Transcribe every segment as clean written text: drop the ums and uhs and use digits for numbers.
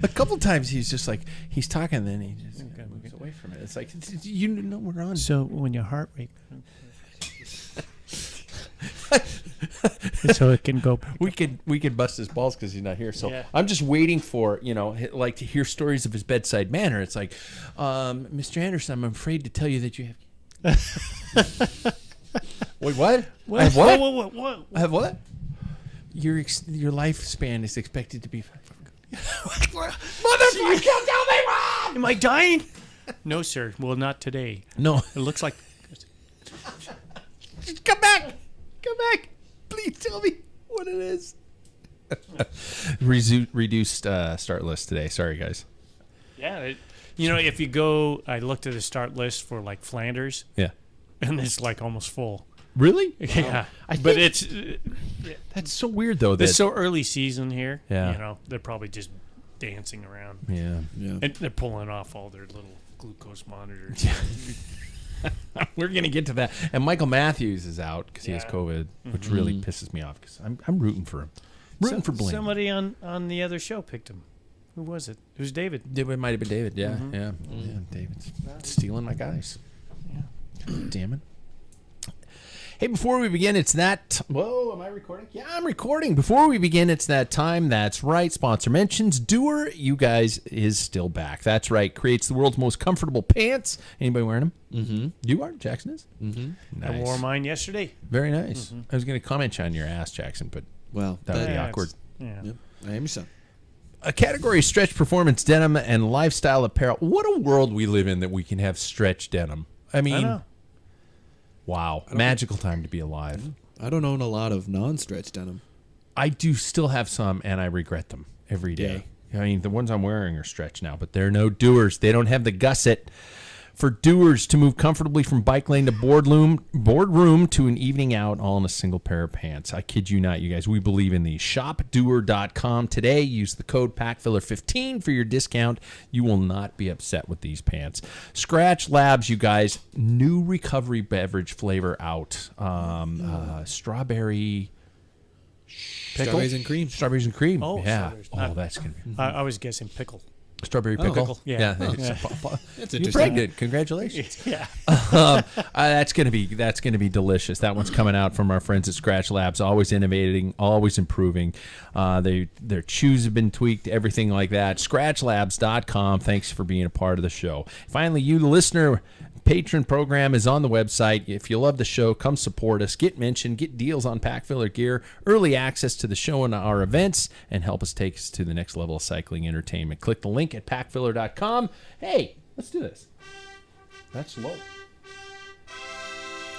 A couple times he's just like, he's talking, and then he just moves away from it. It's like, you know we're on. So when your heart rate... so it can go. We could bust his balls because he's not here. So yeah. I'm just waiting for like to hear stories of his bedside manner. It's like, Mr. Anderson, I'm afraid to tell you that you have. Wait, what? What? I have what? What? I have what? Your lifespan is expected to be. Motherfucker! You can't tell me wrong. Am I dying? No, sir. Well, not today. No. It looks like. Come back! Come back! Please tell me what it is. Reduced start list today. Sorry, guys. Yeah. If you go, I looked at the start list for like Flanders. Yeah. And it's like almost full. Really? Yeah. Oh. But it's. That's so weird, though. It's so early season here. Yeah. They're probably just dancing around. Yeah. And they're pulling off all their little glucose monitors. We're going to get to that. And Michael Matthews is out because he has COVID, which really pisses me off because I'm rooting for him. Rooting for Blaine. Somebody on the other show picked him. Who was it? It was David. It might have been David. Yeah, yeah. David's stealing my guys. Yeah. God damn it. Hey, before we begin, it's that... Whoa, am I recording? Yeah, I'm recording. Before we begin, it's that time. That's right. Sponsor mentions. Doer, you guys, is still back. That's right. Creates the world's most comfortable pants. Anybody wearing them? Mm-hmm. You are? Jackson is? Mm-hmm. Nice. I wore mine yesterday. Very nice. Mm-hmm. I was going to comment on your ass, Jackson, but that would be awkward. Yeah. Yep. I am your son. A category of stretch performance denim and lifestyle apparel. What a world we live in that we can have stretch denim. I mean... Wow. Magical time to be alive. I don't own a lot of non-stretch denim. I do still have some, and I regret them every day. Yeah. I mean, the ones I'm wearing are stretched now, but they're no doers. They don't have the gusset for doers to move comfortably from bike lane to boardroom to an evening out all in a single pair of pants. I kid you not, you guys. We believe in these. ShopDoer.com today. Use the code Packfiller15 for your discount. You will not be upset with these pants. Scratch Labs, you guys. New recovery beverage flavor out. Strawberry... Pickle? Strawberries and cream. Oh, yeah. That's going to be... I was guessing pickle. Strawberry pickle? Pickle. Yeah. That's interesting. You're pregnant. Congratulations. Yeah. That's gonna be delicious. That one's coming out from our friends at Scratch Labs. Always innovating, always improving. Their chews have been tweaked, everything like that. ScratchLabs.com. Thanks for being a part of the show. Finally, you, the listener. Patron program is on the website. If you love the show, come support us. Get mentioned, get deals on Packfiller gear, early access to the show and our events, and help us take us to the next level of cycling entertainment. Click the link at packfiller.com. Hey, let's do this. That's low.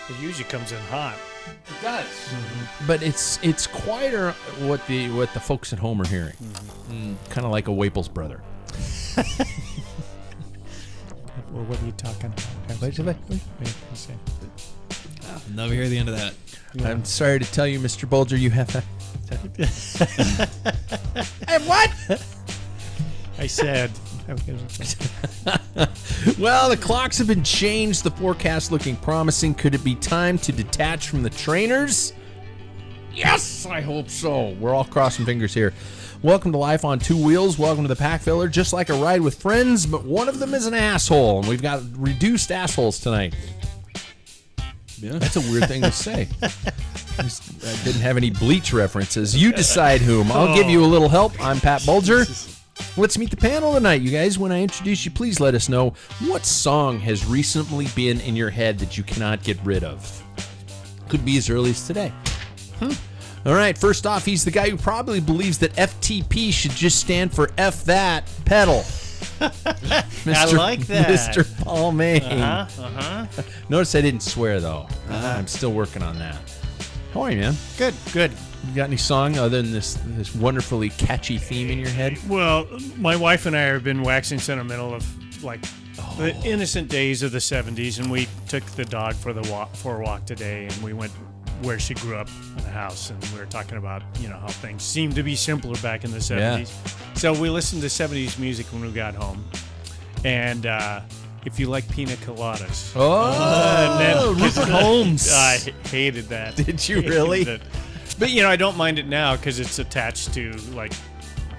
It usually comes in hot. It does. Mm-hmm. But it's quieter what the folks at home are hearing. Kind of like a Waples brother. Well, what are you talking about? I'll never hear the end of that. Yeah. I'm sorry to tell you, Mr. Bulger, you have that. Hey, what? I said. Well, the clocks have been changed. The forecast looking promising. Could it be time to detach from the trainers? Yes, I hope so. We're all crossing fingers here. Welcome to Life on Two Wheels. Welcome to the Packfiller. Just like a ride with friends, but one of them is an asshole, and we've got reduced assholes tonight. Yeah, that's a weird thing to say. I didn't have any Bleach references. You decide whom. I'll give you a little help. I'm Pat Bulger. Let's meet the panel tonight, you guys. When I introduce you, please let us know what song has recently been in your head that you cannot get rid of. Could be as early as today. All right, first off, he's the guy who probably believes that FTP should just stand for F that pedal. I like that. Mr. Paul May. Notice I didn't swear, though. I'm still working on that. How are you, man? Good. You got any song other than this wonderfully catchy theme in your head? Well, my wife and I have been waxing sentimental of the innocent days of the 70s, and we took the dog for a walk today, and we went where she grew up in the house, and we were talking about how things seemed to be simpler back in the 70s. Yeah. So we listened to 70s music when we got home, and if you like pina coladas. Rupert Holmes. I hated that. Did you really? But I don't mind it now because it's attached to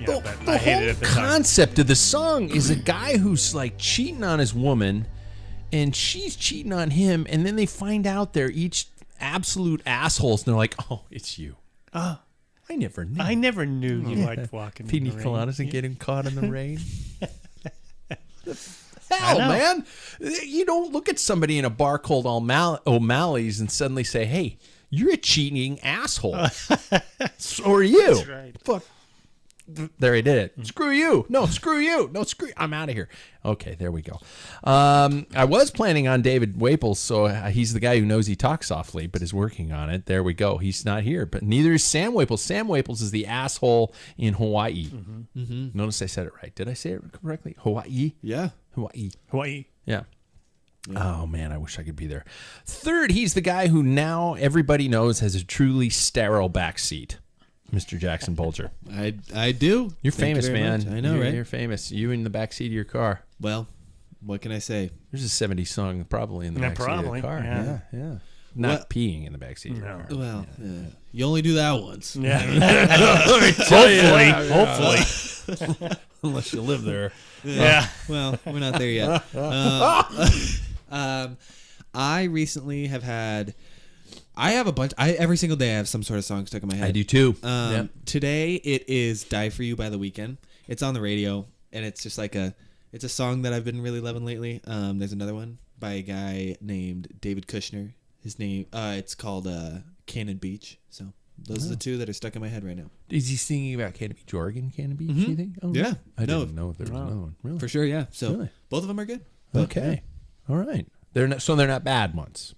Yeah, but The I hated whole it at the time. concept of the song is a guy who's like cheating on his woman, and she's cheating on him, and then they find out they're each absolute assholes, and they're like, "Oh, it's you." I never knew. I never knew you liked walking Pina in the rain. coladas and getting caught in the rain. Hell, man. You don't look at somebody in a bar called O'Malley's and suddenly say, "Hey, you're a cheating asshole." So are you. That's right. Fuck. There he did it. Screw you. No, screw you. No, screw you. I'm out of here. Okay, there we go. I was planning on David Waples, so he's the guy who knows he talks softly, but is working on it. There we go. He's not here, but neither is Sam Waples. Sam Waples is the asshole in Hawaii. Notice I said it right. Did I say it correctly? Hawaii? Yeah. Hawaii. Yeah. Oh, man, I wish I could be there. Third, he's the guy who now everybody knows has a truly sterile backseat. Mr. Jackson Bulger. I do. You're Thank you famous, very man. much. I know, right? You're famous. You in the backseat of your car. Well, what can I say? There's a 70s song probably in the Yeah, backseat of probably, the car. yeah. Yeah. Not What? peeing in the backseat of your No. car. Well, you only do that once. Yeah. Hopefully. Unless you live there. Yeah. Well, we're not there yet. I recently have had. I have a bunch. Every single day I have some sort of song stuck in my head. I do too. Today it is "Die for You" by The Weeknd. It's on the radio, and it's just like it's a song that I've been really loving lately. There's another one by a guy named David Kushner. His name, it's called Cannon Beach. So those are the two that are stuck in my head right now. Is he singing about Cannon Beach, Oregon? Cannon Beach, you think? Oh, Yeah. I No. didn't know there was another one. Really? For sure, yeah. So Really? both of them are good. Okay. All right. They're not bad ones.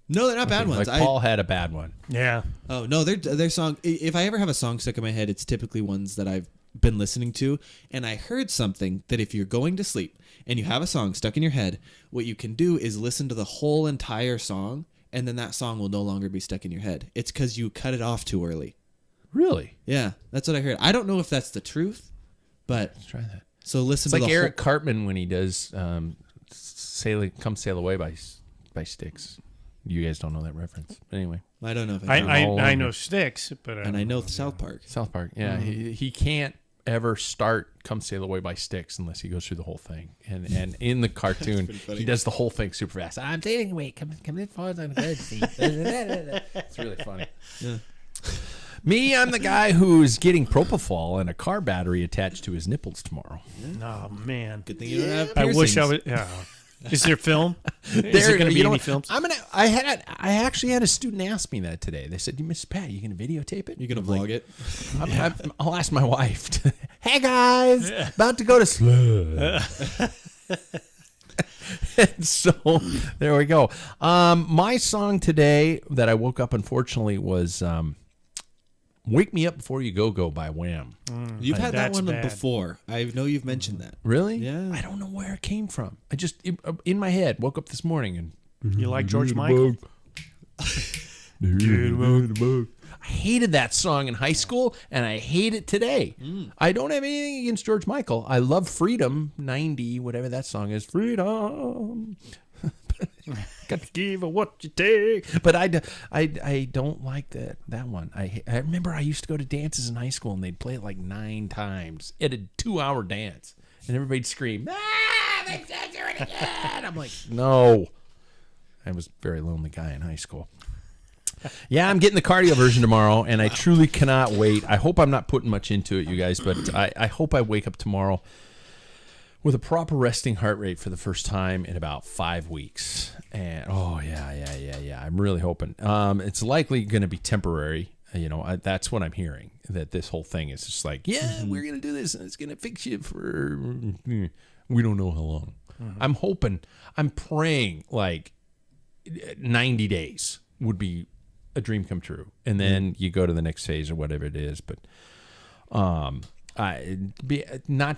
No, they're not bad ones. Like Paul had a bad one. Yeah. Oh no, their song. If I ever have a song stuck in my head, it's typically ones that I've been listening to, and I heard something that if you're going to sleep and you have a song stuck in your head, what you can do is listen to the whole entire song, and then that song will no longer be stuck in your head. It's because you cut it off too early. Really? Yeah, that's what I heard. I don't know if that's the truth, but Let's try that. so listen It's to like the Eric Cartman when he does "Come Sail Away" by Styx. You guys don't know that reference, but anyway. whole. I don't know if I know. I know Sticks, but And I know South Park. South Park, yeah. He can't ever start "Come Sail Away" by Styx unless he goes through the whole thing. And in the cartoon, he does the whole thing super fast. I'm sailing away, come in forward on the good seat. It's really funny. Yeah. Me, I'm the guy who's getting propofol and a car battery attached to his nipples tomorrow. oh man, Good thing you don't have I wish I piercings. would. Yeah. Is there film? Is there going to be any films? I actually had a student ask me that today. They said, "Mr. Pat, you gonna videotape it? You're gonna I'm vlog it. I'll ask my wife. Hey guys, about to go to sleep." So there we go. My song today that I woke up unfortunately was "Wake Me Up Before You Go" by Wham. You've had that That's one bad. before. I know you've mentioned that. Really? Yeah. I don't know where it came from. I just in my head woke up this morning and You like George Michael? I hated that song in high school, and I hate it today. I don't have anything against George Michael. I love Freedom 90, whatever that song is. Freedom. Got to give it what you take. But I don't like that one. I remember I used to go to dances in high school, and they'd play it like 9 times. It had a 2-hour dance, and everybody'd scream, "Ah, they said do it again." I'm like, no. I was a very lonely guy in high school. Yeah, I'm getting the cardio version tomorrow, and I truly cannot wait. I hope I'm not putting much into it, you guys, but I hope I wake up tomorrow with a proper resting heart rate for the first time in about 5 weeks. And yeah. I'm really hoping. It's likely going to be temporary. That's what I'm hearing, that this whole thing is just like, we're going to do this, and it's going to fix you for, we don't know how long. I'm hoping, I'm praying like 90 days would be a dream come true, and then you go to the next phase or whatever it is. But not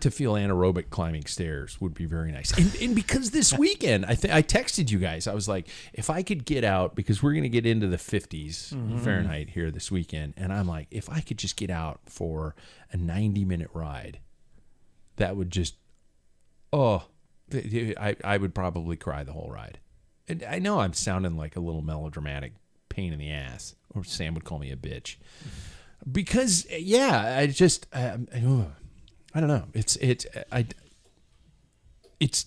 to feel anaerobic climbing stairs would be very nice. And because this weekend, I texted you guys. I was like, if I could get out, because we're going to get into the 50s Fahrenheit here this weekend, and I'm like, if I could just get out for a 90-minute ride, that would just, I would probably cry the whole ride. And I know I'm sounding like a little melodramatic pain in the ass, or Sam would call me a bitch. Because, I just, I don't know. It's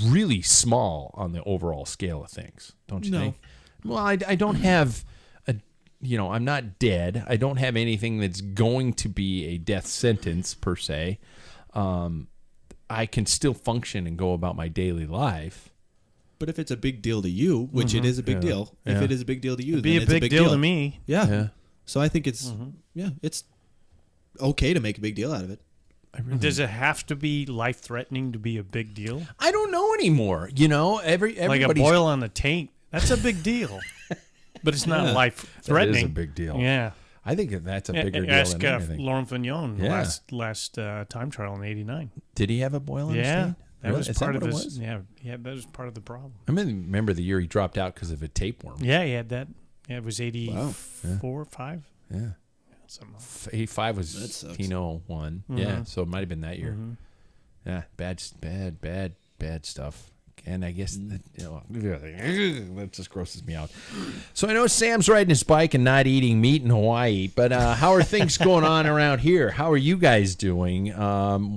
really small on the overall scale of things, don't you think? Well, I don't have I'm not dead. I don't have anything that's going to be a death sentence per se. I can still function and go about my daily life. But if it's a big deal to you, which it is a big deal, if it is a big deal to you, It'd be then a it's big deal to me. Yeah. So I think it's it's okay to make a big deal out of it. Does it have to be life-threatening to be a big deal? I don't know anymore. Everybody's Like a boil on the taint, that's a bime deal. But it's not life-threatening. That is a big deal. Yeah. I think that's a bigger deal Ask than anything. Laurent Fignon last time trial in '89. Did he have a boil on his taint? That was Is part that of what it his. was? Yeah, that was part of the problem. I remember the year he dropped out because of a tapeworm. Yeah, he had that. Yeah, it was 84, 5. Yeah. Something. 85 was Tino won. Yeah, so it might have been that year. Yeah, bad stuff. And I guess that just grosses me out. So I know Sam's riding his bike and not eating meat in Hawaii, but how are things going on around here? How are you guys doing?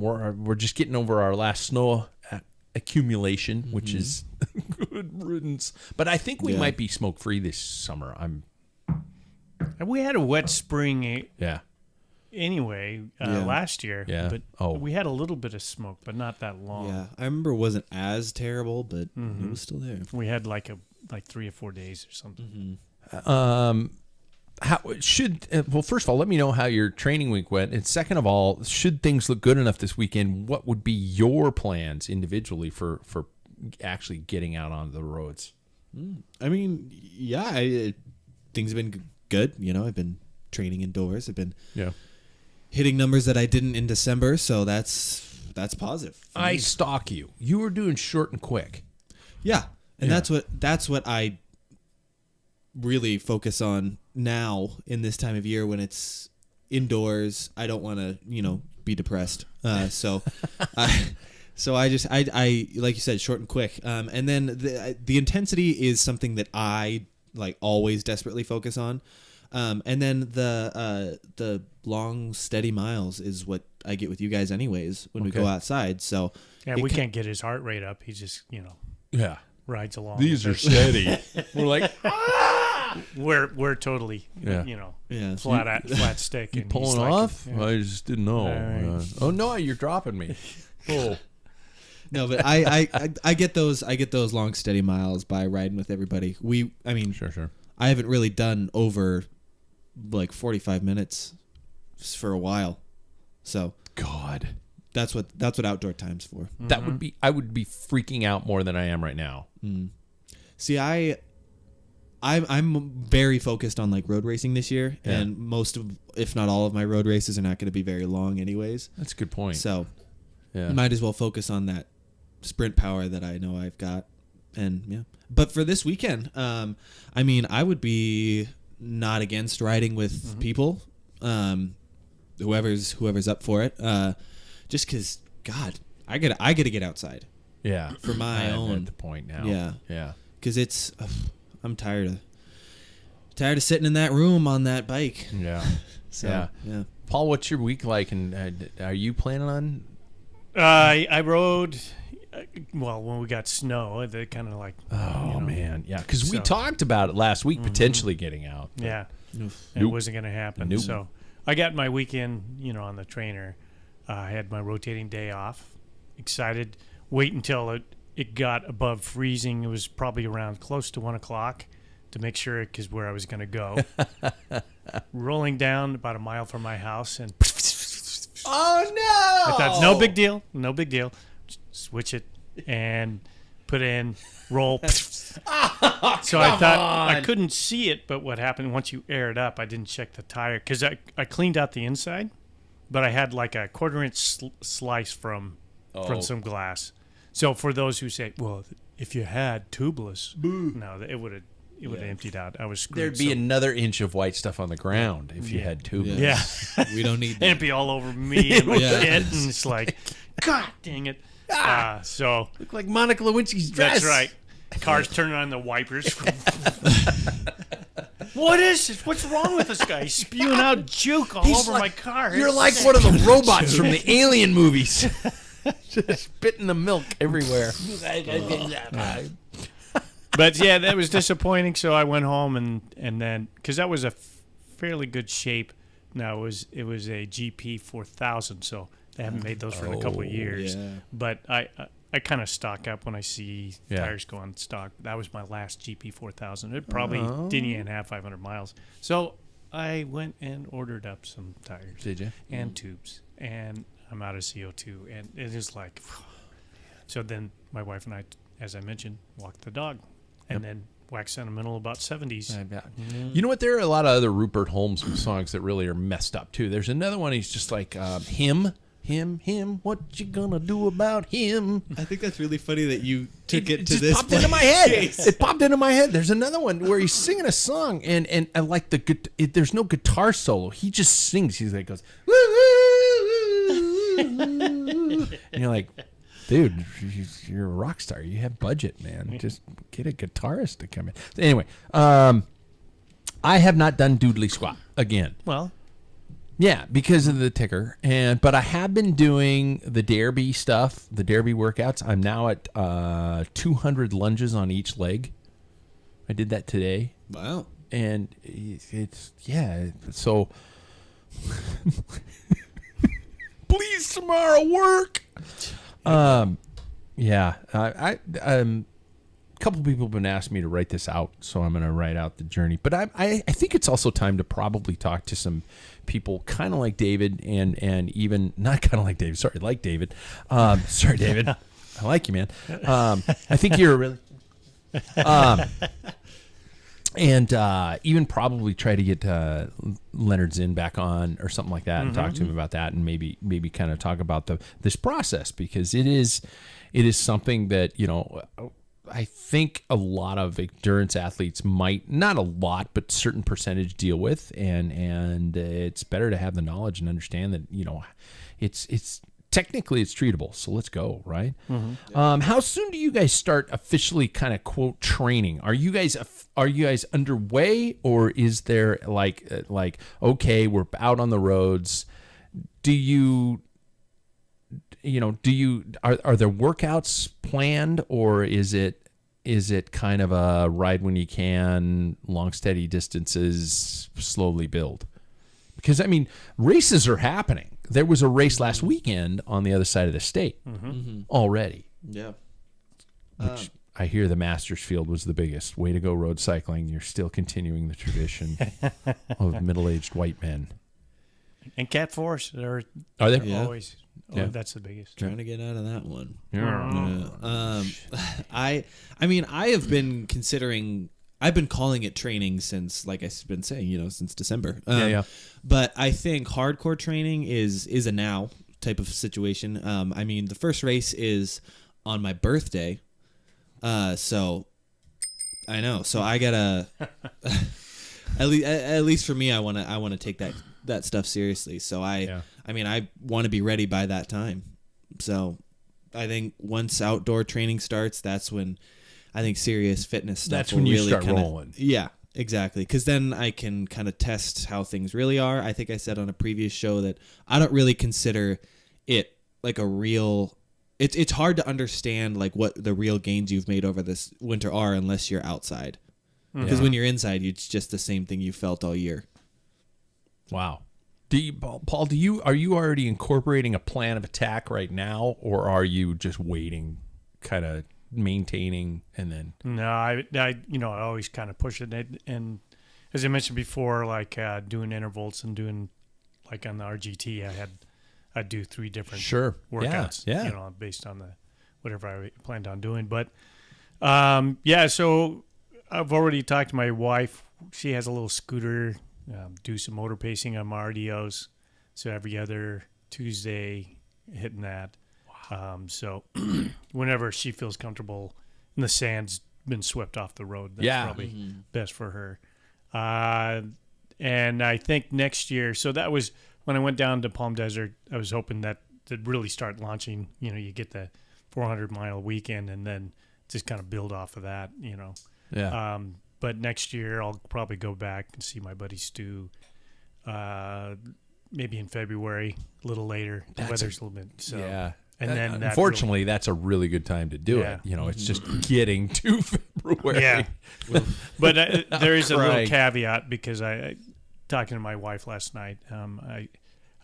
We're just getting over our last snow accumulation, which is good riddance. But I think we might be smoke free this summer. We had a wet spring. Yeah. Anyway, last year, but we had a little bit of smoke, but not that long. Yeah, I remember it wasn't as terrible, but it was still there. We had like 3 or 4 days or something. How should first of all, let me know how your training week went, and second of all, should things look good enough this weekend, what would be your plans individually for actually getting out onto the roads? I mean, things have been good. I've been training indoors. I've been hitting numbers that I didn't in December, so that's positive. I stalk you. You were doing short and quick. Yeah, and that's what I really focus on now in this time of year when it's indoors. I don't want to, be depressed. So I like you said, short and quick. And then the intensity is something that I always desperately focus on. And then the long, steady miles is what I get with you guys anyways when we go outside. So we can't get his heart rate up. He just, rides along. These are steady. We're like, we're totally, flat stick. You and pulling he's off? Like, I just didn't know. Oh no, you're dropping me. Oh. No, but I get those long, steady miles by riding with everybody. Sure. I haven't really done over 45 minutes for a while. So God, that's what outdoor time's for. That would be, I would be freaking out more than I am right now. See, I'm very focused on road racing this year, and most of, if not all of my road races are not going to be very long anyways. That's a good point. So might as well focus on that sprint power that I know I've got. And but for this weekend, I would be not against riding with people, whoever's up for it. Just because, God, I gotta get outside. Yeah, for my own. I'm at the point now. Yeah. Because I'm tired of sitting in that room on that bike. Yeah. So, yeah. Paul, what's your week like, and are you planning on? I rode. Well, when we got snow, they kind of man, yeah, because we talked about it last week, potentially getting out. Yeah, it wasn't going to happen. So I got my weekend, on the trainer. I had my rotating day off. Excited. Wait until it got above freezing. It was probably around close to 1 o'clock to make sure, because where I was going to go. Rolling down about a mile from my house, and oh no! I thought no big deal. Switch it and put in roll. So I thought I couldn't see it, but what happened once you air it up, I didn't check the tire because I cleaned out the inside, but I had a 1/4-inch slice from some glass. So for those who say, well, if you had tubeless, no, it would have emptied out. I was screwed. There'd be another inch of white stuff on the ground if you had tubeless. Yeah. We don't need that. It'd be all over me and my kid, and it's like, God dang it. So look like Monica Lewinsky's dress. That's right. Cars turning on the wipers. what is it? What's wrong with this guy? He's spewing out juke all over my car. You're like one of the robots from the Alien movies. Just spitting the milk everywhere. But yeah, that was disappointing. So I went home and then because that was a fairly good shape. Now it was a GP 4000, so they haven't made those for a couple of years. Yeah. But I kind of stock up when I see tires go on stock. That was my last GP 4000. It probably didn't even have 500 miles. So I went and ordered up some tires. Did you? And tubes. And I'm out of CO2. And it is like... So then my wife and I, as I mentioned, walked the dog. And then wax sentimental about 70s. You know what? There are a lot of other Rupert Holmes songs that really are messed up, too. There's another one. He's just like, him, what you gonna do about him? I think that's really funny that you took it to just this popped into my head. It popped into my head. There's another one where he's singing a song, and I like there's no guitar solo. He just sings. He's like, goes, and you're like, dude, you're a rock star. You have budget, man. Just get a guitarist to come in. So anyway, I have not done Doodly Squat again. Well... Yeah, because of the ticker, but I have been doing the Derby stuff, the Derby workouts. I'm now at 200 lunges on each leg. I did that today. Wow. And so please tomorrow work. A couple people have been asking me to write this out, so I'm going to write out the journey. But I think it's also time to probably talk to some people kind of like David and even not kind of like David. Sorry, like David. Sorry, David. I like you, man. I think you're really... and even probably try to get Leonard Zinn back on or something like that and talk to him about that and maybe kind of talk about this process, because it is something that, you know... I think a lot of endurance athletes might, not a lot, but certain percentage deal with, and it's better to have the knowledge and understand that, you know, it's technically it's treatable. So let's go, right? Mm-hmm. How soon do you guys start officially kind of quote training? Are you guys underway, or is there like okay, we're out on the roads? Are there workouts planned, or is it kind of a ride when you can, long steady distances, slowly build? Because I mean, races are happening. There was a race last weekend on the other side of the state already. Yeah. Which I hear the Masters field was the biggest. Way to go, road cycling. You're still continuing the tradition of middle-aged white men. And Cat Force are they? Always. Yeah. That's the biggest. Trying to get out of that one. Yeah. I mean, I have been considering. I've been calling it training since, like I've been saying, you know, since December. But I think hardcore training is a now type of situation. I mean, the first race is on my birthday, so I know. So I gotta at least for me, I want to take that stuff seriously. So I mean, I want to be ready by that time. So I think once outdoor training starts, that's when I think serious fitness stuff. That's when you really start rolling. Yeah, exactly. Because then I can kind of test how things really are. I think I said on a previous show that I don't really consider it like a real. It's hard to understand like what the real gains you've made over this winter are unless you're outside. Because when you're inside, it's just the same thing you felt all year. Wow. Paul, are you already incorporating a plan of attack right now, or are you just waiting, kind of maintaining, and then? No, I always kind of push it, and as I mentioned before, like doing intervals and doing like on the RGT, I'd do 3 different workouts, you know, based on whatever I planned on doing. But so I've already talked to my wife. She has a little scooter. Do some motor pacing on my RDOs. So every other Tuesday, hitting that. Wow. So whenever she feels comfortable and the sand's been swept off the road, that's probably best for her. And I think next year, so that was when I went down to Palm Desert, I was hoping that to really start launching, you know, you get the 400-mile weekend and then just kind of build off of that, you know. Yeah. but next year I'll probably go back and see my buddy Stu. Maybe in February, a little later. The weather's a little bit. So. Yeah. And then unfortunately, that's a really good time to do it. You know, it's just getting to February. Yeah. But there is a little caveat because I talking to my wife last night. I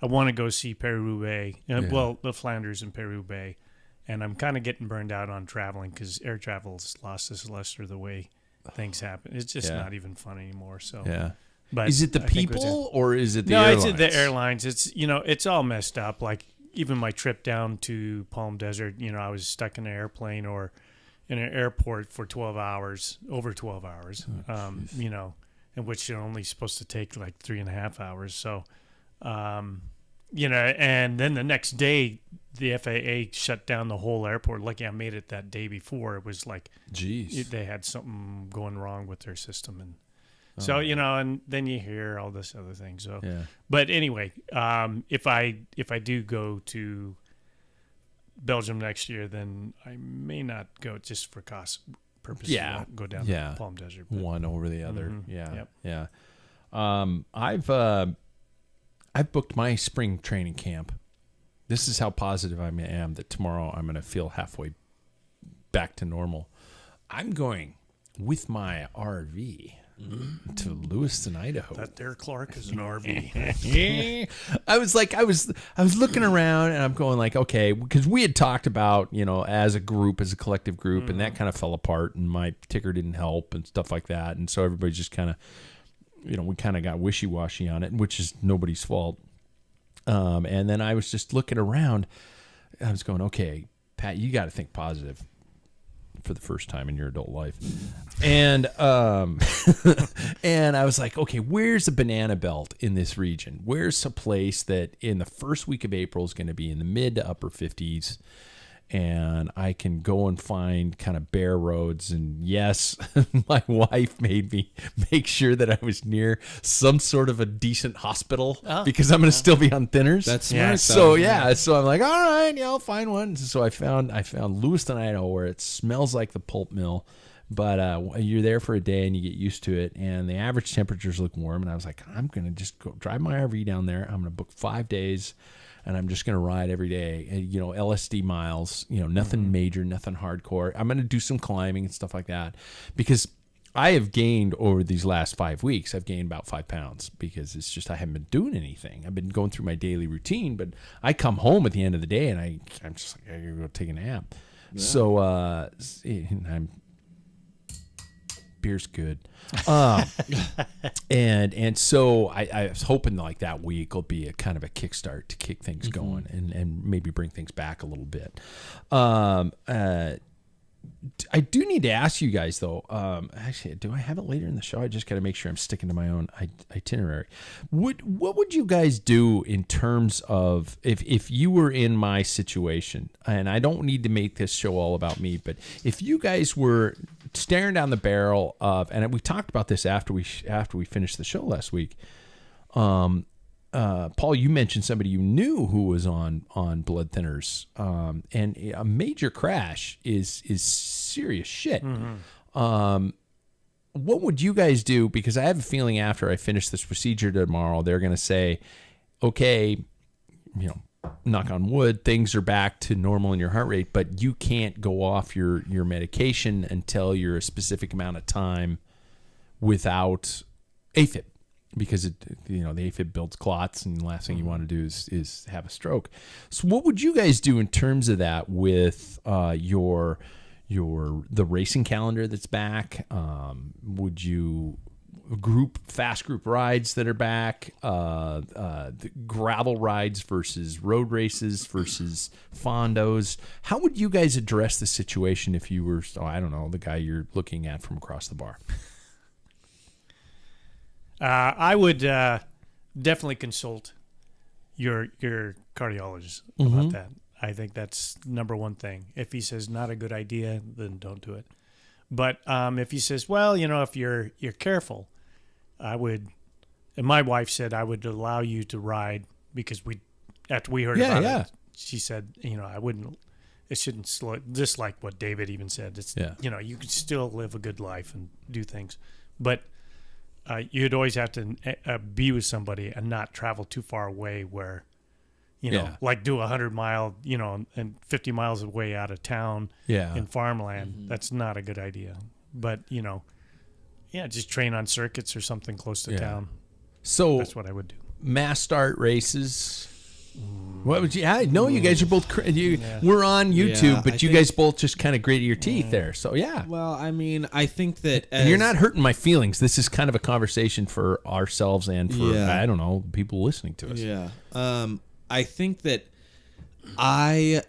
want to go see Paris-Roubaix. Well, the Flanders and Paris-Roubaix. And I'm kind of getting burned out on traveling because air travel's lost its luster the way things happen. It's just not even fun anymore. So yeah. But is it the people or is it the airlines? No, it's the airlines. It's it's all messed up. Like even my trip down to Palm Desert, I was stuck in an airplane or in an airport for 12 hours, over 12 hours. In which you're only supposed to take like 3.5 hours. So, and then the next day the FAA shut down the whole airport. Lucky I made it that day before. It was like, they had something going wrong with their system. And so, and then you hear all this other thing. So, but anyway, if I do go to Belgium next year, then I may not go just for cost purposes. Yeah. Go down to Palm Desert. But. One over the other. Mm-hmm. Yeah. I've booked my spring training camp. This is how positive I am that tomorrow I'm going to feel halfway back to normal. I'm going with my RV to Lewiston, Idaho. That there, Clark, is an RV. I was looking around and I'm going like, okay, because we had talked about, as a group, as a collective group, and that kind of fell apart and my ticker didn't help and stuff like that. And so everybody just kind of, we kind of got wishy-washy on it, which is nobody's fault. And then I was just looking around. I was going, okay, Pat, you got to think positive for the first time in your adult life. And and I was like, okay, where's the banana belt in this region? Where's a place that in the first week of April is going to be in the mid to upper 50s? And I can go and find kind of bare roads. And yes, my wife made me make sure that I was near some sort of a decent hospital because I'm going to still be on thinners. That's smart. So I'm like, all right, I'll find one. So I found Lewiston, Idaho, where it smells like the pulp mill. But you're there for a day and you get used to it. And the average temperatures look warm. And I was like, I'm going to just go drive my RV down there. I'm going to book 5 days. And I'm just going to ride every day, LSD miles, nothing major, nothing hardcore. I'm going to do some climbing and stuff like that because I have gained over these last 5 weeks. I've gained about 5 pounds because it's just I haven't been doing anything. I've been going through my daily routine, but I come home at the end of the day and I'm just like, I got to go take a nap. Yeah. So beer's good. And so I was hoping like that week will be a kind of a kickstart to kick things going and maybe bring things back a little bit. I do need to ask you guys though. Actually, do I have it later in the show? I just got to make sure I'm sticking to my own itinerary. What would you guys do in terms of if you were in my situation? And I don't need to make this show all about me, but if you guys were staring down the barrel of, and we talked about this after we finished the show last week. Paul, you mentioned somebody you knew who was on blood thinners, and a major crash is serious shit. What would you guys do? Because I have a feeling after I finish this procedure tomorrow, they're going to say, okay, knock on wood, things are back to normal in your heart rate, but you can't go off your medication until you're a specific amount of time without AFib. Because the AFib builds clots, and the last thing you want to do is have a stroke. So, what would you guys do in terms of that with the racing calendar that's back? Would you fast group rides that are back? The gravel rides versus road races versus fondos? How would you guys address the situation if you were, I don't know, the guy you're looking at from across the bar? I would definitely consult your cardiologist about that. I think that's number one thing. If he says not a good idea, then don't do it. But if he says, well, if you're careful, I would. And my wife said I would allow you to ride because after we heard about it, she said, I wouldn't. It shouldn't slow. Just like what David even said, it's you can still live a good life and do things. but you'd always have to be with somebody and not travel too far away where, like do 100-mile, and 50 miles away out of town in farmland. Mm-hmm. That's not a good idea. But, just train on circuits or something close to town. So that's what I would do. Mass start races. What would you? I know you guys are both. We're on YouTube, but you guys both just kind of gritted your teeth there. So yeah. Well, I mean, I think that and you're not hurting my feelings. This is kind of a conversation for ourselves and for I don't know, people listening to us. Yeah. I think that I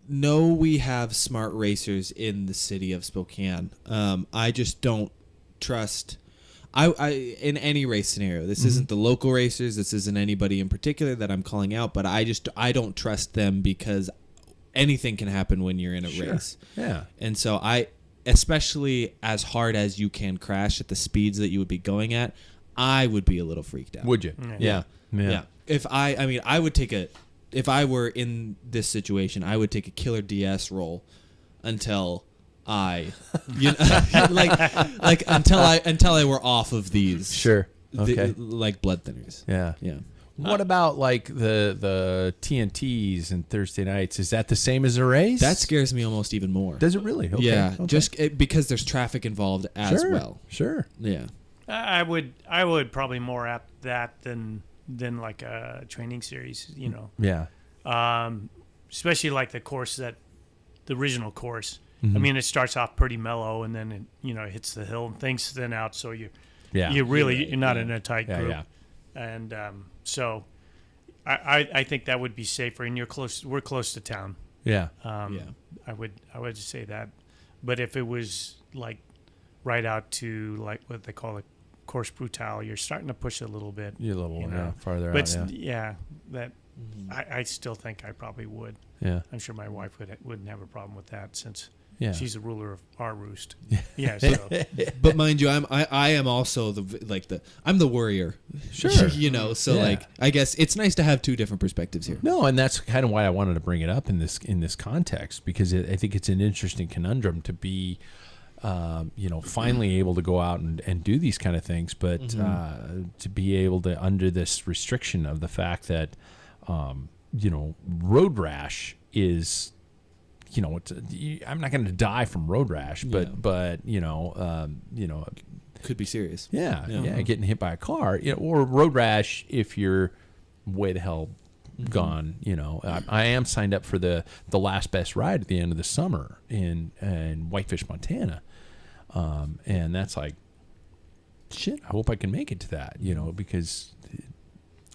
know we have smart racers in the city of Spokane. I just don't trust. I in any race scenario, this isn't the local racers, this isn't anybody in particular that I'm calling out, but I don't trust them because anything can happen when you're in a race. Yeah. And so especially as hard as you can crash at the speeds that you would be going at, I would be a little freaked out. Would you? Yeah. If I would take if I were in this situation, I would take a killer DS roll until until I were off of these. Sure. Okay. Like blood thinners. Yeah. Yeah. What about like the TNTs and Thursday nights? Is that the same as a race? That scares me almost even more. Does it really? Okay. Yeah. Okay. Just because there's traffic involved as well. Sure. Yeah. I would probably more apt that than like a training series. Yeah. Especially like the original course. Mm-hmm. I mean, it starts off pretty mellow, and then it hits the hill, and things thin out, so you're not in a tight group. Yeah. And so I think that would be safer, and we're close to town. Yeah. I would say that. But if it was like right out to like what they call a course brutale, you're starting to push it a little bit. You're a little farther but out. That I still think I probably would. Yeah. I'm sure my wife wouldn't have a problem with that since she's the ruler of our roost. Yeah. So. But mind you, I am also I'm the worrier. Sure. Like I guess it's nice to have two different perspectives here. No, and that's kind of why I wanted to bring it up in this context, because I think it's an interesting conundrum to be finally able to go out and do these kind of things, but to be able to, under this restriction of the fact that road rash is, I'm not going to die from road rash, but could be serious. Yeah, getting hit by a car, or road rash if you're way the hell gone. I am signed up for the last best ride at the end of the summer in Whitefish, Montana, and that's like, shit. I hope I can make it to that. Because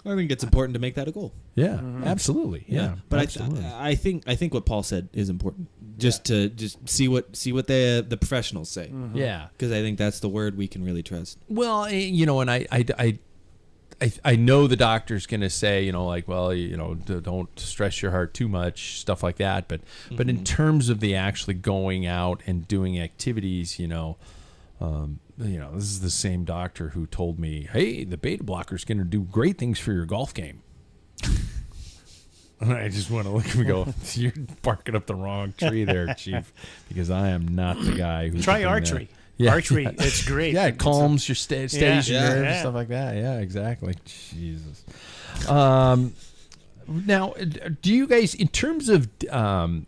I think it's important to make that a goal. Yeah, absolutely. Yeah, but absolutely. I think what Paul said is important. To see what the professionals say. Mm-hmm. Yeah, because I think that's the word we can really trust. Well, and I know the doctor's going to say, don't stress your heart too much, stuff like that. But in terms of the actually going out and doing activities, this is the same doctor who told me, hey, the beta blocker is going to do great things for your golf game. And I just want to look at him and go, you're barking up the wrong tree there, Chief, because I am not the guy who's... Try archery. Archery, it's great. Yeah, it calms your steadies your nerves and stuff like that. Yeah, exactly. Jesus. Now, do you guys, in terms of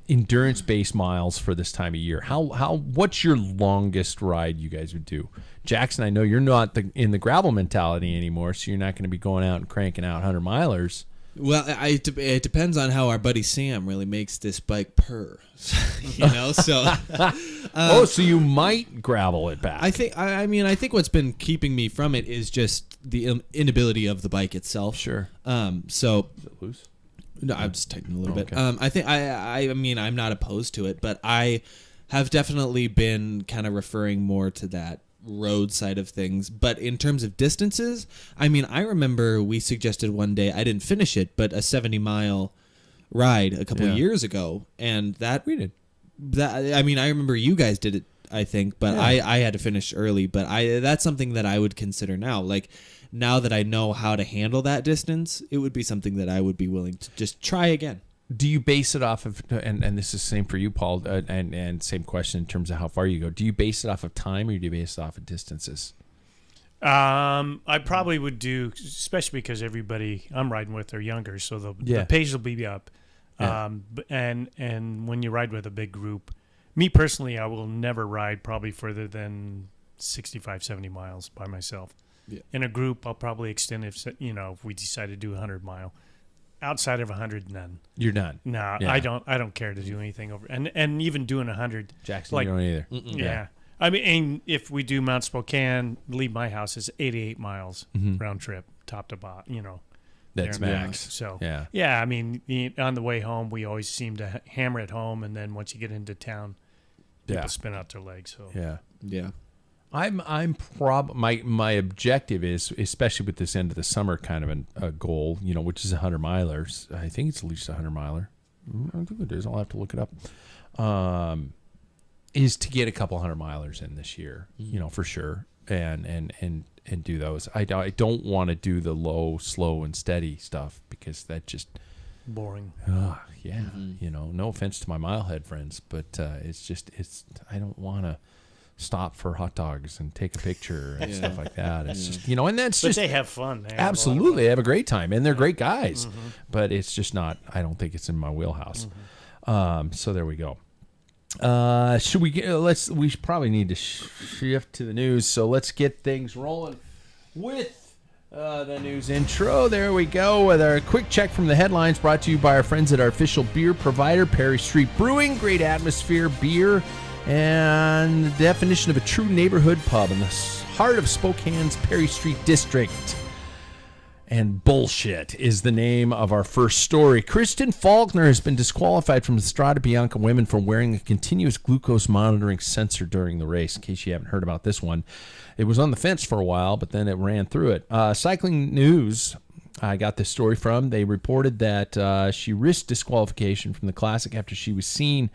endurance-based miles for this time of year, what's your longest ride you guys would do? Jackson, I know you're not in the gravel mentality anymore, so you're not going to be going out and cranking out 100-milers. Well, it depends on how our buddy Sam really makes this bike purr. So. So you might gravel it back. I think what's been keeping me from it is just the inability of the bike itself. Sure. So. Is it loose? No, I'm just tightening a little bit. Okay. I think I'm not opposed to it, but I have definitely been kind of referring more to that road side of things. But in terms of distances, I remember we suggested one day, I didn't finish it, but a 70-mile ride a couple of years ago, and that we did. That I remember you guys did it, I think, but I had to finish early. But that's something that I would consider now. Like, now that I know how to handle that distance, it would be something that I would be willing to just try again. Do you base it off of, and this is the same for you, Paul, and same question in terms of how far you go. Do you base it off of time, or do you base it off of distances? I probably would do, especially because everybody I'm riding with are younger, so the pace will be up. Yeah. And when you ride with a big group, me personally, I will never ride probably further than 65, 70 miles by myself. Yeah. In a group, I'll probably extend if we decide to do 100-mile. Outside of 100, none. You're done. No, Yeah. I don't care to do anything over, and even doing 100. Jackson, like, you don't either. Yeah. I mean, if we do Mount Spokane, leave my house is 88 miles round trip, top to bottom. That's there and max. back. So yeah. I mean, on the way home, we always seem to hammer it home, and then once you get into town, people spin out their legs. So Yeah. My objective is, especially with this end of the summer kind of a goal, which is 100 milers. I think it's at least 100 miler. I think it is. I'll have to look it up. Is to get a couple 100 milers in this year, for sure, and do those. I don't want to do the low, slow, and steady stuff because that just boring. No offense to my milehead friends, but I don't want to stop for hot dogs and take a picture and stuff like that. It's just, and that's But just they have fun. They absolutely. They have a great time and they're great guys, but it's just not, I don't think it's in my wheelhouse. So there we go. Should we get, we probably need to shift to the news. So let's get things rolling with the news intro. There we go with our quick check from the headlines brought to you by our friends at our official beer provider, Perry Street Brewing. Great atmosphere, beer, and the definition of a true neighborhood pub in the heart of Spokane's Perry Street District. And bullshit is the name of our first story. Kristen Faulkner has been disqualified from the Strada Bianca women for wearing a continuous glucose monitoring sensor during the race. In case you haven't heard about this one, it was on the fence for a while, but then it ran through it. Cycling News, I got this story from. They reported that she risked disqualification from the Classic after she was seen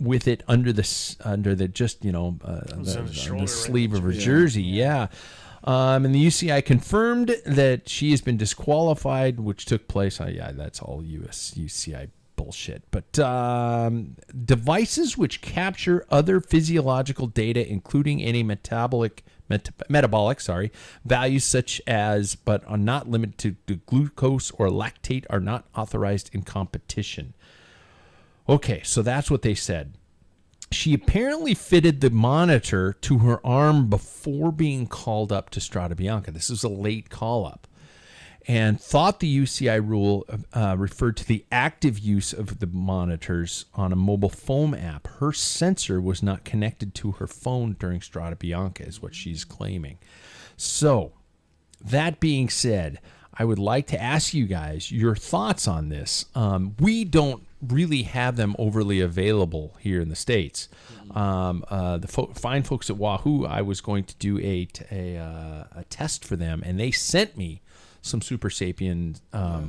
with it under the sleeve of her jersey. Yeah. And the UCI confirmed that she has been disqualified, which took place. That's all UCI bullshit. But devices which capture other physiological data, including any metabolic values such as, but are not limited to glucose or lactate, are not authorized in competition. Okay, so that's what they said. She apparently fitted the monitor to her arm before being called up to Strada Bianca. This was a late call-up. And thought the UCI rule referred to the active use of the monitors on a mobile phone app. Her sensor was not connected to her phone during Strada Bianca, is what she's claiming. So, that being said, I would like to ask you guys your thoughts on this. We don't really have them overly available here in the States. The fine folks at Wahoo, I was going to do a test for them, and they sent me some Super Sapien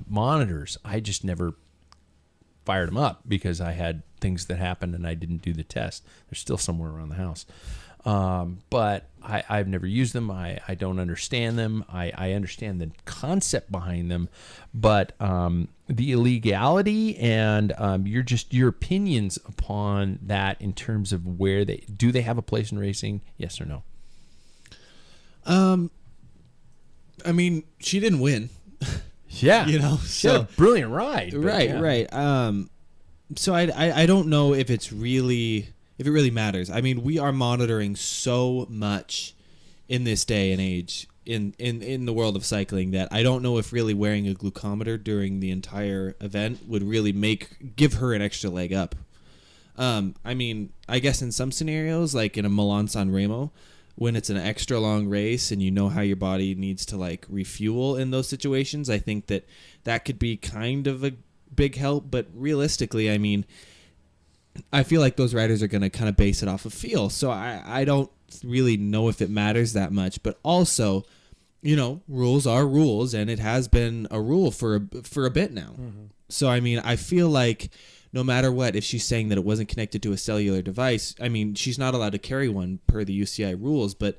monitors. I just never fired them up because I had things that happened and I didn't do the test. They're still somewhere around the house. But I've never used them. I don't understand them. I understand the concept behind them, but the illegality and your opinions upon that in terms of where they have a place in racing? Yes or no? I mean, she didn't win. Yeah, she had a brilliant ride. Right. So I don't know if it really matters. I mean, we are monitoring so much in this day and age in the world of cycling that I don't know if really wearing a glucometer during the entire event would really give her an extra leg up. I mean, I guess in some scenarios, like in a Milan-San Remo, when it's an extra long race and you know how your body needs to like refuel in those situations, I think that could be kind of a big help. But realistically, I mean, I feel like those riders are going to kind of base it off of feel. So I don't really know if it matters that much. But also, rules are rules, and it has been a rule for a bit now. Mm-hmm. So, I mean, I feel like no matter what, if she's saying that it wasn't connected to a cellular device, I mean, she's not allowed to carry one per the UCI rules, but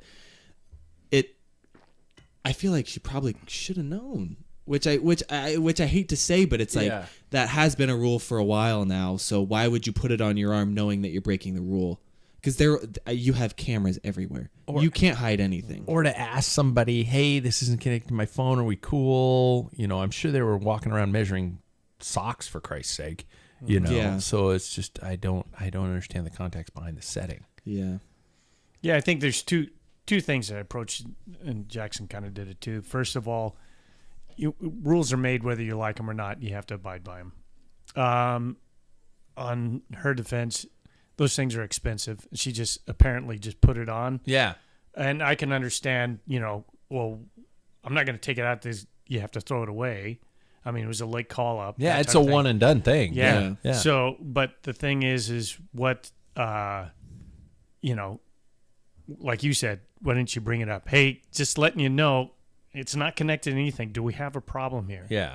I feel like she probably should have known. Which I hate to say, but it's like that has been a rule for a while now. So why would you put it on your arm knowing that you're breaking the rule? because you have cameras everywhere. You can't hide anything. Or to ask somebody, hey, this isn't connected to my phone. Are we cool? I'm sure they were walking around measuring socks, for Christ's sake. Yeah. So it's just I don't understand the context behind the setting. Yeah. Yeah, I think there's two things that I approached, and Jackson kind of did it too. First of all, rules are made whether you like them or not. You have to abide by them. On her defense, those things are expensive. She just apparently just put it on. Yeah. And I can understand, well, I'm not going to take it out. You have to throw it away. I mean, it was a late call up. Yeah, it's a one and done thing. Yeah. Yeah. So, but the thing is what, like you said, why didn't you bring it up? Hey, just letting you know, it's not connected to anything. Do we have a problem here? Yeah.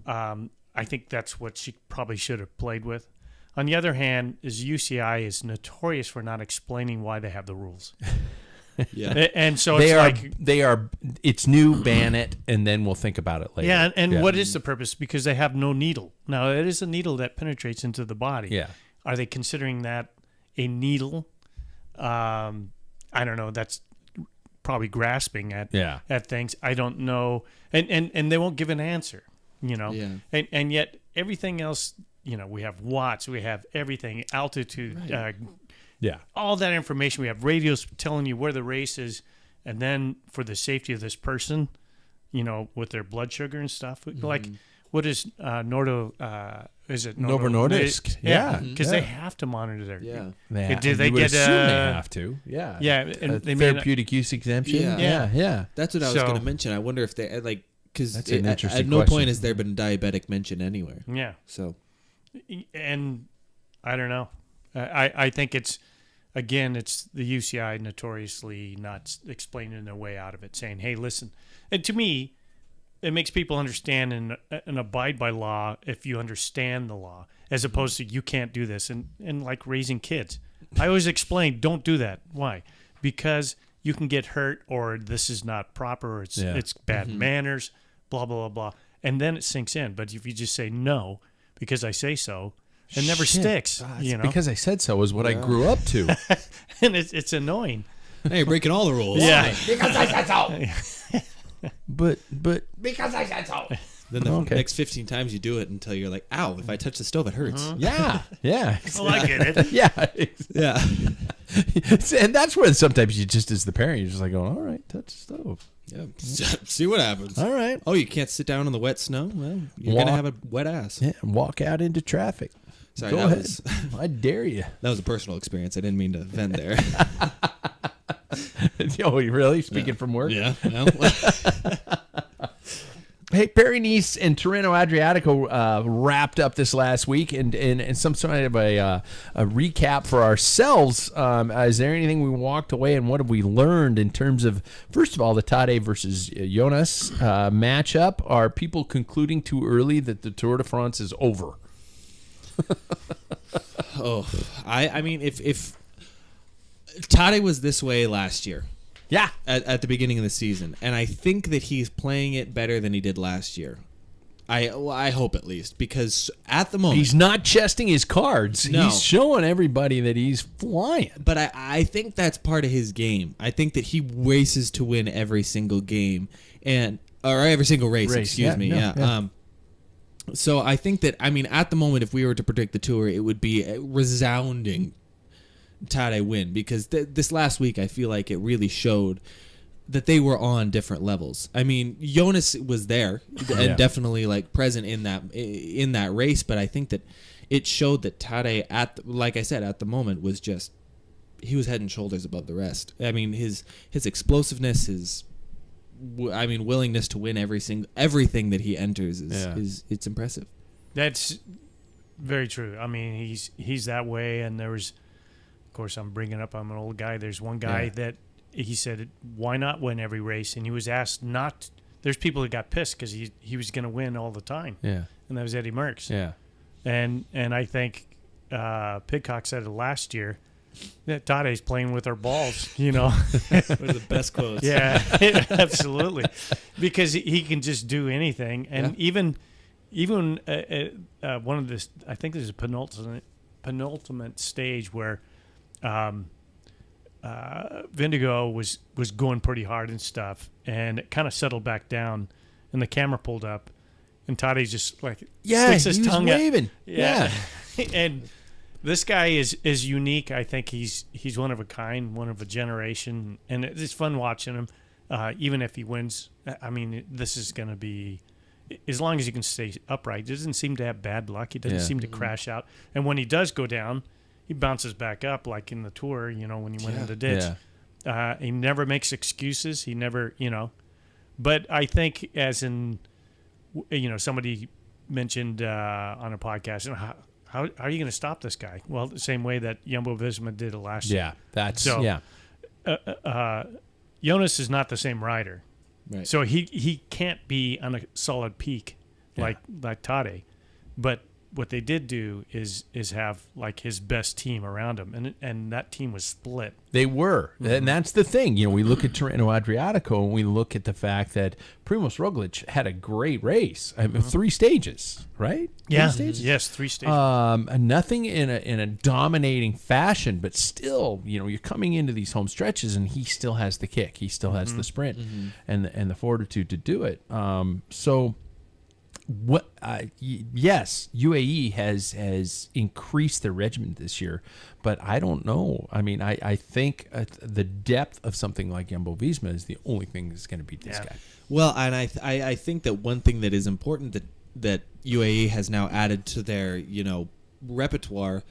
I think that's what she probably should have played with. On the other hand, UCI is notorious for not explaining why they have the rules. Yeah. And so it's new, ban it, and then we'll think about it later. Yeah, and what is the purpose? Because they have no needle. Now, it is a needle that penetrates into the body. Yeah. Are they considering that a needle? I don't know. That's probably grasping at things. I don't know. And they won't give an answer, Yeah. And yet everything else, we have watts, we have everything, altitude, Yeah. all that information. We have radios telling you where the race is, and then for the safety of this person, with their blood sugar and stuff. Like, what is is it Novo Nordisk? Yeah, because they have to monitor their. Yeah. Do they get? Assume they have to. Yeah. Yeah, and they may not- therapeutic use exemption. Yeah. Yeah. That's what I was going to mention. I wonder if they because That's an interesting at no question. point has there been diabetic mention anywhere. Yeah, So and I don't know. I think it's the UCI notoriously not explaining their way out of it, saying, "Hey, listen." And to me, it makes people understand and abide by law if you understand the law, as opposed to you can't do this. And like raising kids, I always explain, don't do that. Why? Because you can get hurt, or this is not proper, or it's bad manners, blah, blah, blah, blah. And then it sinks in. But if you just say no, because I say so, it never sticks. Because I said so is what I grew up to. And it's annoying. hey, you're breaking all the rules. Yeah. Because I said so. But Because I said so. Then the next 15 times you do it until you're like, ow, if I touch the stove, it hurts. yeah. Oh, I get it. Yeah. Yeah. And that's where sometimes you just, as the parent, you're just like, going, all right, touch the stove. Yeah. See what happens. All right. Oh, you can't sit down in the wet snow? Well, you're going to have a wet ass. Yeah, walk out into traffic. Sorry, Go that ahead. was I dare you. that was a personal experience. I didn't mean to vent there. Oh, you really? Speaking from work? Yeah. Well, Hey, Paris-Nice and Tirreno Adriatico wrapped up this last week, and some sort of a recap for ourselves. Is there anything we walked away, and what have we learned in terms of, first of all, the Tadej versus Jonas matchup? Are people concluding too early that the Tour de France is over? I mean, if Tadej was this way last year. Yeah. At the beginning of the season, and I think that he's playing it better than he did last year. I hope at least, because at the moment He's not chesting his cards. No. He's showing everybody that he's flying. But I think that's part of his game. I think that he races to win every single game or every single race. Excuse me. Yeah. So I think that, I mean, at the moment, if we were to predict the Tour, it would be a resounding Tadej win, because this last week I feel like it really showed that they were on different levels. I mean, Jonas was there and definitely like present in that race, but I think that it showed that Tadej, like I said, at the moment was just, he was head and shoulders above the rest. I mean, his explosiveness, his willingness to win everything that he enters is it's impressive. That's very true. I mean, he's that way, and there was, of course, I'm bringing up, I'm an old guy. There's one guy that he said, why not win every race? And he was asked not. There's people that got pissed because he was going to win all the time. Yeah. And that was Eddie Merckx. Yeah. And I think Pidcock said it last year that Tadej's playing with our balls, you know. One of the best quotes. Yeah, absolutely. Because he can just do anything. And even one of the, I think there's a penultimate stage where Vindigo was going pretty hard and stuff, and it kind of settled back down, and the camera pulled up, and Toddy just like sticks his tongue out. waving. Yeah. And this guy is unique. I think he's one of a kind, one of a generation, and it's fun watching him. Even if he wins, I mean, this is going to be, as long as he can stay upright. He doesn't seem to have bad luck. He doesn't seem to crash out, and when he does go down, he bounces back up, like in the Tour, when he went in the ditch. Yeah. He never makes excuses. He never, But I think, as in, somebody mentioned on a podcast, how are you going to stop this guy? Well, the same way that Jumbo-Visma did it last year. Yeah, that's So, Jonas is not the same rider, Right. so he can't be on a solid peak like Tade. But what they did do is have like his best team around him, and that team was split. They were, and that's the thing. We look at Tirreno Adriatico, and we look at the fact that Primož Roglic had a great race. I mean, 3 stages, right? Yeah. 3 stages? Yes, 3 stages. Nothing in a dominating fashion, but still, you're coming into these home stretches, and he still has the kick. He still has the sprint and the fortitude to do it. So. What? Yes, UAE has increased their regiment this year, but I don't know. I mean, I think the depth of something like Jumbo-Visma is the only thing that's going to beat this guy. Well, and I think that one thing that is important that UAE has now added to their repertoire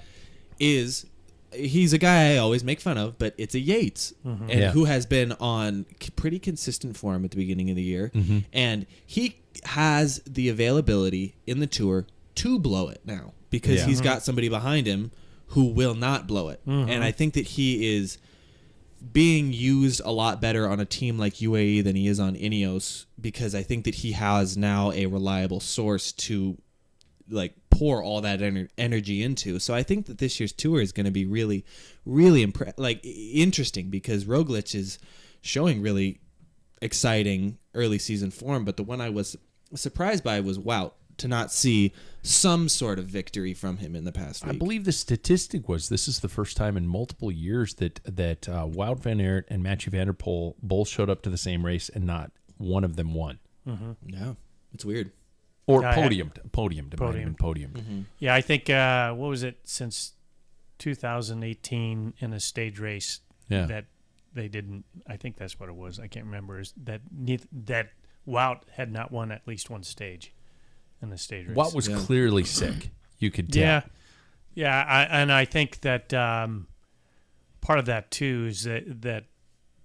is he's a guy I always make fun of, but it's a Yates, and who has been on pretty consistent form at the beginning of the year, and he has the availability in the Tour to blow it now because he's got somebody behind him who will not blow it. And I think that he is being used a lot better on a team like UAE than he is on Ineos, because I think that he has now a reliable source to pour all that energy into. So I think that this year's Tour is going to be really, really interesting, because Roglic is showing really exciting early season form, but the one I was surprised by was Wout, to not see some sort of victory from him in the past week. I believe the statistic was this is the first time in multiple years that Wout van Aert and Mathieu van der Poel both showed up to the same race and not one of them won. Yeah, it's weird. Or podiumed. Yeah, I think what was it, since 2018 in a stage race that they didn't. I think that's what it was. I can't remember. Is that Wout had not won at least one stage in the stage race. Wout was clearly sick. You could tell. And I think that part of that too is that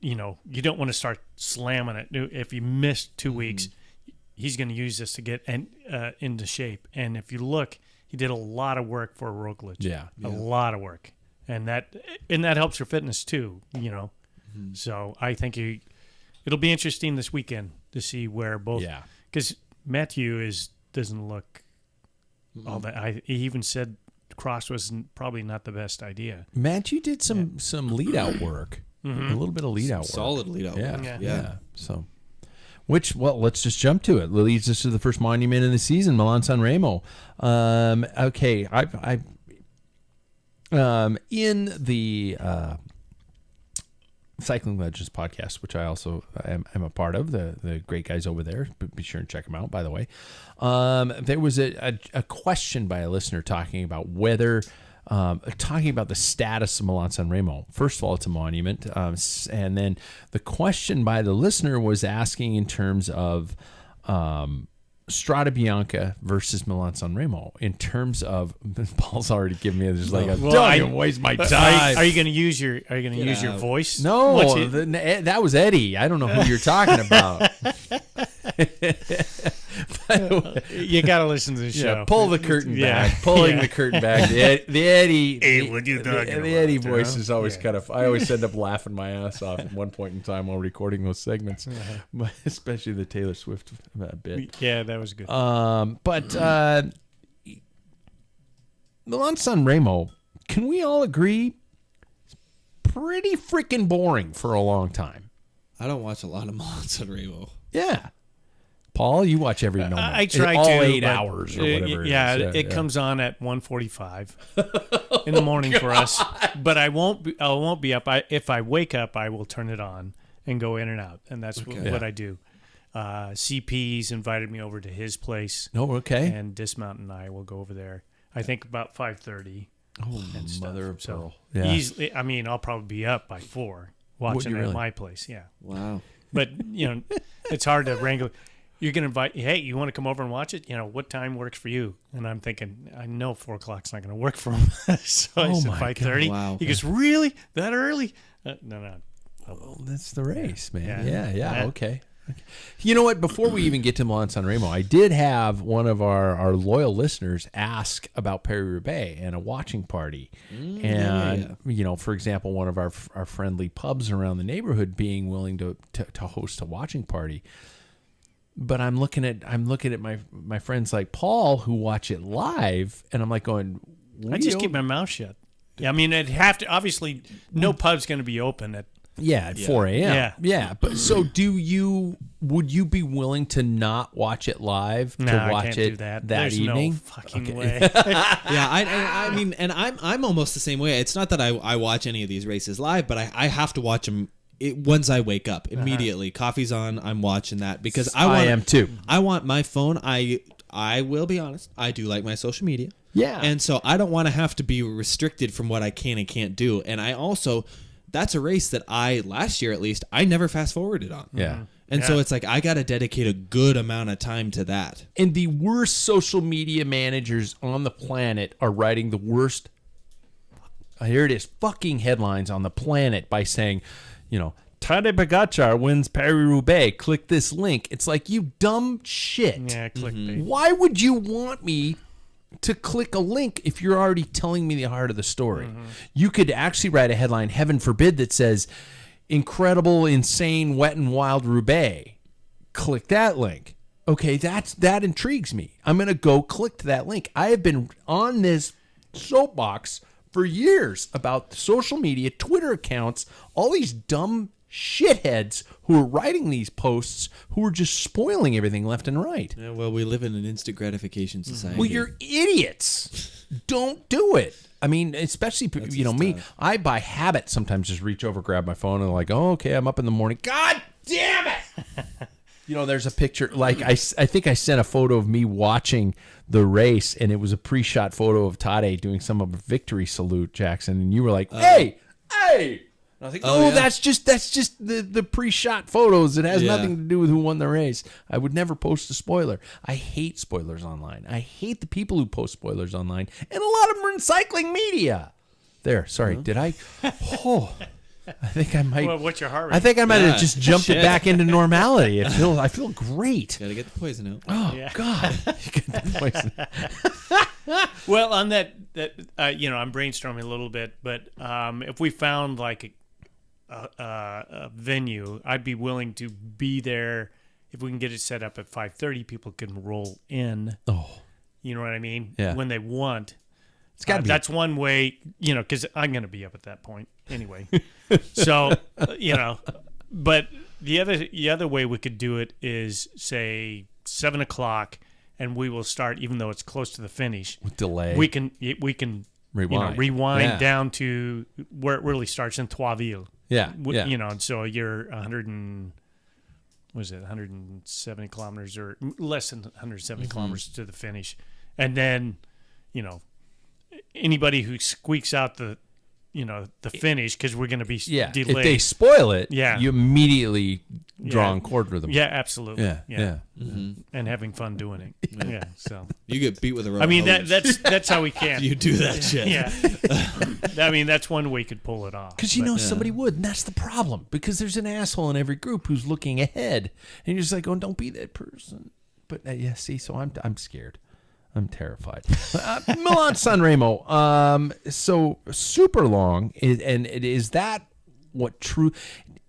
you don't want to start slamming it. If you miss 2 weeks, he's going to use this to get into shape. And if you look, he did a lot of work for Roglic. Yeah. A lot of work, and that helps your fitness too. So I think it'll be interesting this weekend to see where both. Yeah. Because Mathieu doesn't look all that. He even said cross was probably not the best idea. Mathieu did some lead out work, a little bit of lead out work, solid lead out work. Yeah. So. Let's just jump to it. It leads us to the first monument of the season, Milan-San Remo. Okay, I in the Cycling Legends podcast, which I also am a part of, the great guys over there. Be sure and check them out, by the way. There was a question by a listener talking about whether... talking about the status of Milan-San Remo. First of all, it's a monument. And then the question by the listener was asking in terms of Strada Bianca versus Milan-San Remo. In terms of, Paul's already given me this, don't even waste my time. Are you going to use your voice? No, that was Eddie. I don't know who you're talking about. You got to listen to the show. Yeah, pull the curtain back. Pulling the curtain back. The Eddie. Hey, what you talking about? The Eddie voice is always kind of. I always end up laughing my ass off at one point in time while recording those segments, especially the Taylor Swift bit. Yeah, that was good. But Milan-San Remo, can we all agree? Pretty freaking boring for a long time. I don't watch a lot of Milan-San Remo. Yeah. Paul, you watch every moment. I try all to. 8 but, hours or whatever. Yeah, it is. it comes on at 1:45 in the morning for us. But I won't be up. If I wake up, I will turn it on and go in and out, and that's what I do. CP's invited me over to his place. Oh, okay. And Dismount and I will go over there. I think about 5:30. Oh, and stuff. mother of So pearl. Yeah. easily, I mean, I'll probably be up by 4 watching it at my place. Yeah. Wow. But, it's hard to wrangle. You're going to invite, hey, you want to come over and watch it? What time works for you? And I'm thinking, I know 4 o'clock's not going to work for him. So I said 5:30. Wow. He goes, really? That early? No. Well, that's the race, man. Yeah. Yeah. Okay. You know what? Before we even get to Milan Sanremo, I did have one of our loyal listeners ask about Paris-Roubaix and a watching party. For example, one of our friendly pubs around the neighborhood being willing to host a watching party. But I'm looking at my friends like Paul who watch it live, and I'm like going, Mm-hmm. I just keep my mouth shut. Yeah, I mean, it'd have to, obviously, no pub's going to be open at 4 a.m. Yeah. But so would you be willing to not watch it live to I watch can't it do that. that evening? No fucking way. Yeah, I mean, and I'm almost the same way. It's not that I watch any of these races live, but I have to watch them once I wake up immediately. Coffee's on, I'm watching that because I am too. I want my phone. I will be honest. I do like my social media. Yeah. And so I don't want to have to be restricted from what I can and can't do. And I also, that's a race that last year at least, I never fast forwarded on. Yeah. And so it's like I got to dedicate a good amount of time to that. And the worst social media managers on the planet are writing the worst, here it is, fucking headlines on the planet by saying, Tadej Pogacar wins Paris-Roubaix. Click this link. It's like, you dumb shit. Yeah, clickbait. Why would you want me to click a link if you're already telling me the heart of the story? You could actually write a headline, heaven forbid, that says, incredible, insane, wet and wild Roubaix. Click that link. Okay, that intrigues me. I'm going to go click to that link. I have been on this soapbox for years about social media, Twitter accounts, all these dumb shitheads who are writing these posts who are just spoiling everything left and right. Yeah, well, we live in an instant gratification society. Well, you're idiots. Don't do it. I mean, especially, me. I, by habit, sometimes just reach over, grab my phone, and like, oh, okay, I'm up in the morning. God damn it! There's a picture. Like, I think I sent a photo of me watching the race, and it was a pre-shot photo of Tadej doing some of a victory salute, Jackson, and you were like, hey! And I was like, yeah. that's just the pre-shot photos. It has nothing to do with who won the race. I would never post a spoiler. I hate spoilers online. I hate the people who post spoilers online, and a lot of them are in cycling media. There, sorry, did I? Oh, I think I might. Well, what's your heart rate? I think I might have just jumped it back into normality. I feel great. Gotta get the poison out. Oh God, you get the poison. Well, on that I'm brainstorming a little bit, but if we found like a venue, I'd be willing to be there. If we can get it set up at 5:30, people can roll in. Oh, you know what I mean? Yeah. When they want. It's got to be. That's one way, because I'm going to be up at that point anyway. So, but the other way we could do it is say 7 o'clock, and we will start, even though it's close to the finish. With delay. We can rewind Yeah. down to where it really starts in Troisville. Yeah. And so you're 170 kilometers or less than 170 kilometers to the finish. And then, anybody who squeaks out the finish, because we're going to be delayed. If they spoil it, Yeah. you immediately draw on cord with them. Yeah, absolutely. Yeah. And having fun doing it. Yeah. So You get beat with a rubber I mean hose. that's how we can. You do that shit. Yeah. I mean that's one way you could pull it off. Because somebody would, and that's the problem. Because there's an asshole in every group who's looking ahead, and you're just like, "Oh, don't be that person." But so I'm scared. I'm terrified. Milan Sanremo. So super long, and is that what true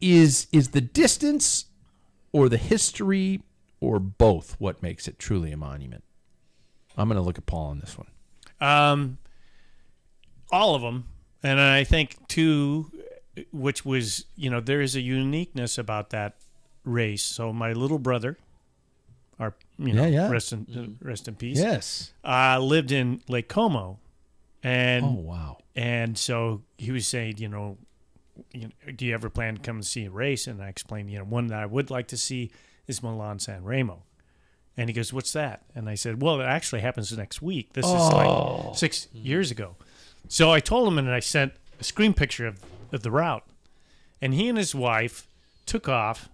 is the distance, or the history, or both what makes it truly a monument? I'm going to look at Paul on this one. All of them, and I think too, which was there is a uniqueness about that race. So my little brother, our rest in peace. Yes. Lived in Lake Como, and Oh, wow. and so he was saying, do you ever plan to come and see a race? And I explained, one that I would like to see is Milan San Remo. And he goes, what's that? And I said, well, it actually happens next week. This is like 6 years ago. So I told him, and I sent a screen picture of the route. And he and his wife took off,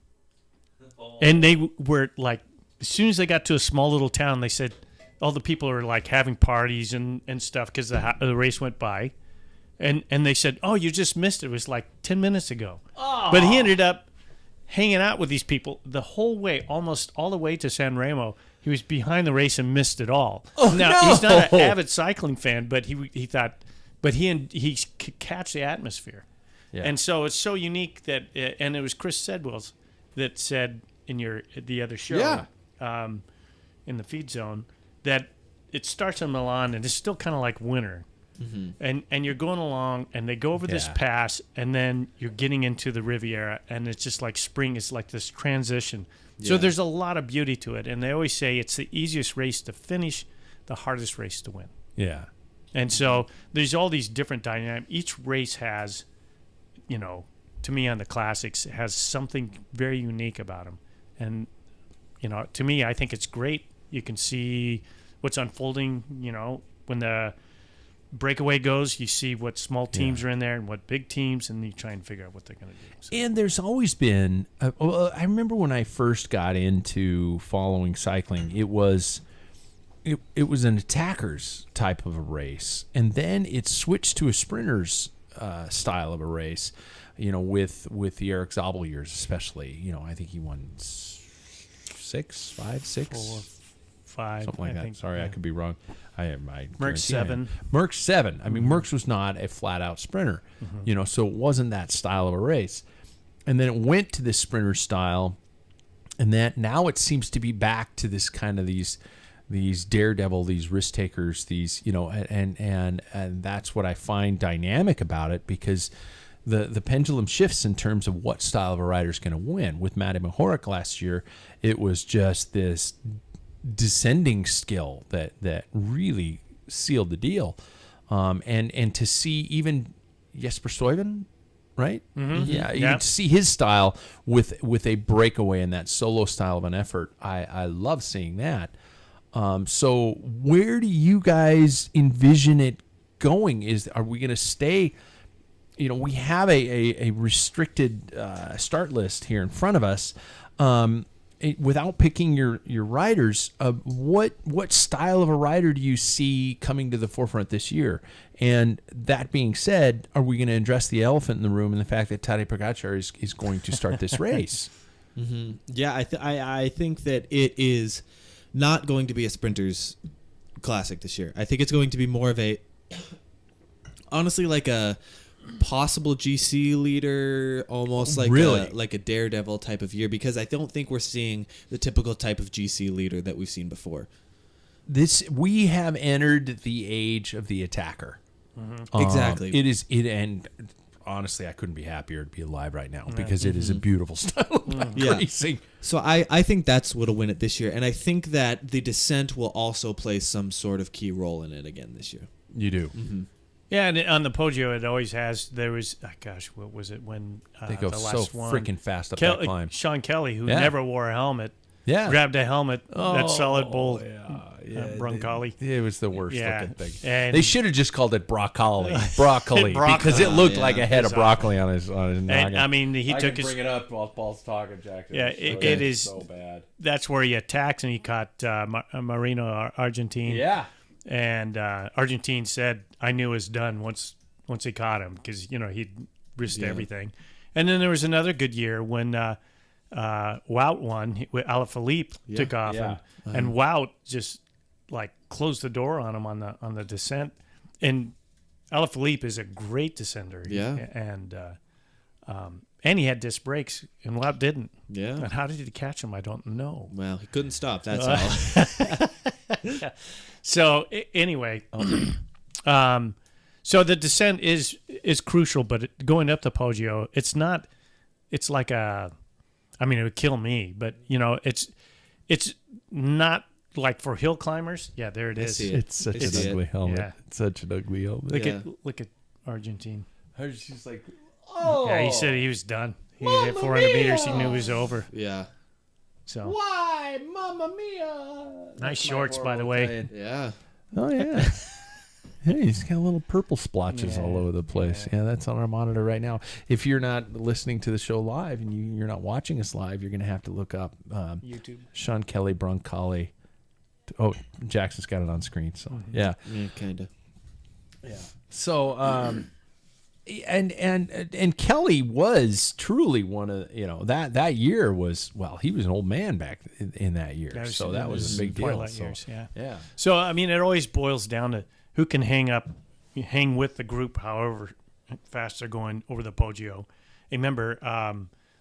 and they were like, as soon as they got to a small little town, they said all the people are like having parties and stuff because the race went by. And they said, oh, you just missed it. It was like 10 minutes ago. Oh. But he ended up hanging out with these people the whole way, almost all the way to San Remo. He was behind the race and missed it all. Oh, now, he's not an avid cycling fan, but he thought, but he could catch the atmosphere. Yeah. And so it's so unique that, and it was Chris Sedwells that said in the other show, in the feed zone, that it starts in Milan and it's still kind of like winter. Mm-hmm. And you're going along, and they go over this pass, and then you're getting into the Riviera, and it's just like spring. It's like this transition. Yeah. So there's a lot of beauty to it, and they always say it's the easiest race to finish, the hardest race to win. Yeah. And so there's all these different dynamics. Each race has, to me on the classics, has something very unique about them. And, to me, I think it's great. You can see what's unfolding, when the breakaway goes, you see what small teams are in there and what big teams, and you try and figure out what they're going to do. So. And there's always been I remember when I first got into following cycling, it was an attackers type of a race, and then it switched to a sprinters style of a race, with the Eric Zabel years especially. I think he won 6, 5, 6, 4, 5, something like that. Sorry, I could be wrong. Merckx 7. Merckx 7. I mean, Merckx was not a flat-out sprinter, so it wasn't that style of a race. And then it went to this sprinter style, and that now it seems to be back to this kind of these daredevil, these risk takers, these and that's what I find dynamic about it, because the pendulum shifts in terms of what style of a rider is going to win. With Matej Mohoric last year, it was just this descending skill that really sealed the deal, and to see even Jesper Stuyven, right? Mm-hmm. Yeah, you can see his style with a breakaway and that solo style of an effort. I love seeing that. So where do you guys envision it going? Are we going to stay? We have a restricted start list here in front of us. Without picking your riders, what style of a rider do you see coming to the forefront this year? And that being said, are we going to address the elephant in the room and the fact that Tadej Pogačar is going to start this race? Mm-hmm. Yeah, I think that it is not going to be a sprinters classic this year. I think it's going to be more of honestly, like a possible GC leader, almost like like a daredevil type of year, because I don't think we're seeing the typical type of GC leader that we've seen before. We have entered the age of the attacker. Mm-hmm. Exactly. And honestly, I couldn't be happier to be alive right now, because it is a beautiful style of racing. So I think that's what'll win it this year, and I think that the descent will also play some sort of key role in it again this year. You do. Mm-hmm. Yeah, and on the Poggio, it always has. There was, what was it when they go the last so one, freaking fast up that climb? Sean Kelly, who never wore a helmet, grabbed a helmet, that solid bull, Broncoli. It was the worst looking thing. And they should have just called it broccoli, because it looked like a head of broccoli on his noggin. And I mean, he took bring it up while Paul's talking, Jack. Yeah, it is so bad. That's where he attacked, and he caught Marino Argentine. Yeah. And Argentine said, "I knew it was done once he caught him, because he'd risked everything." And then there was another good year when Wout won. Alaphilippe took off, and Wout just like closed the door on him on the descent. And Alaphilippe is a great descender. Yeah, and he had disc brakes, and Wout didn't. Yeah. And how did he catch him? I don't know. Well, he couldn't stop. That's all. So anyway, so the descent is crucial, but going up the Poggio, it's not. It's like it would kill me, but It's not like for hill climbers. Yeah, there it is. see it. It's such I see an ugly it. helmet. Yeah. It's such an ugly helmet. Look at Argentine. She's like, oh. Yeah, he said he was done. He hit 400 meters. He knew he was over. Yeah. So Why, Mamma Mia? nice shorts, by the way. Yeah. Oh, yeah. Hey, he's got little purple splotches all over the place. Yeah, that's on our monitor right now. If you're not listening to the show live and you're not watching us live, you're going to have to look up YouTube. Sean Kelly Broncoli. Oh, Jackson's got it on screen. So, yeah. Yeah, kind of. Yeah. So, and Kelly was truly one of, that year was, he was an old man back in that year. That was a big deal. Twilight years, yeah. Yeah. So, I mean, it always boils down to who can hang with the group however fast they're going over the Poggio. Remember,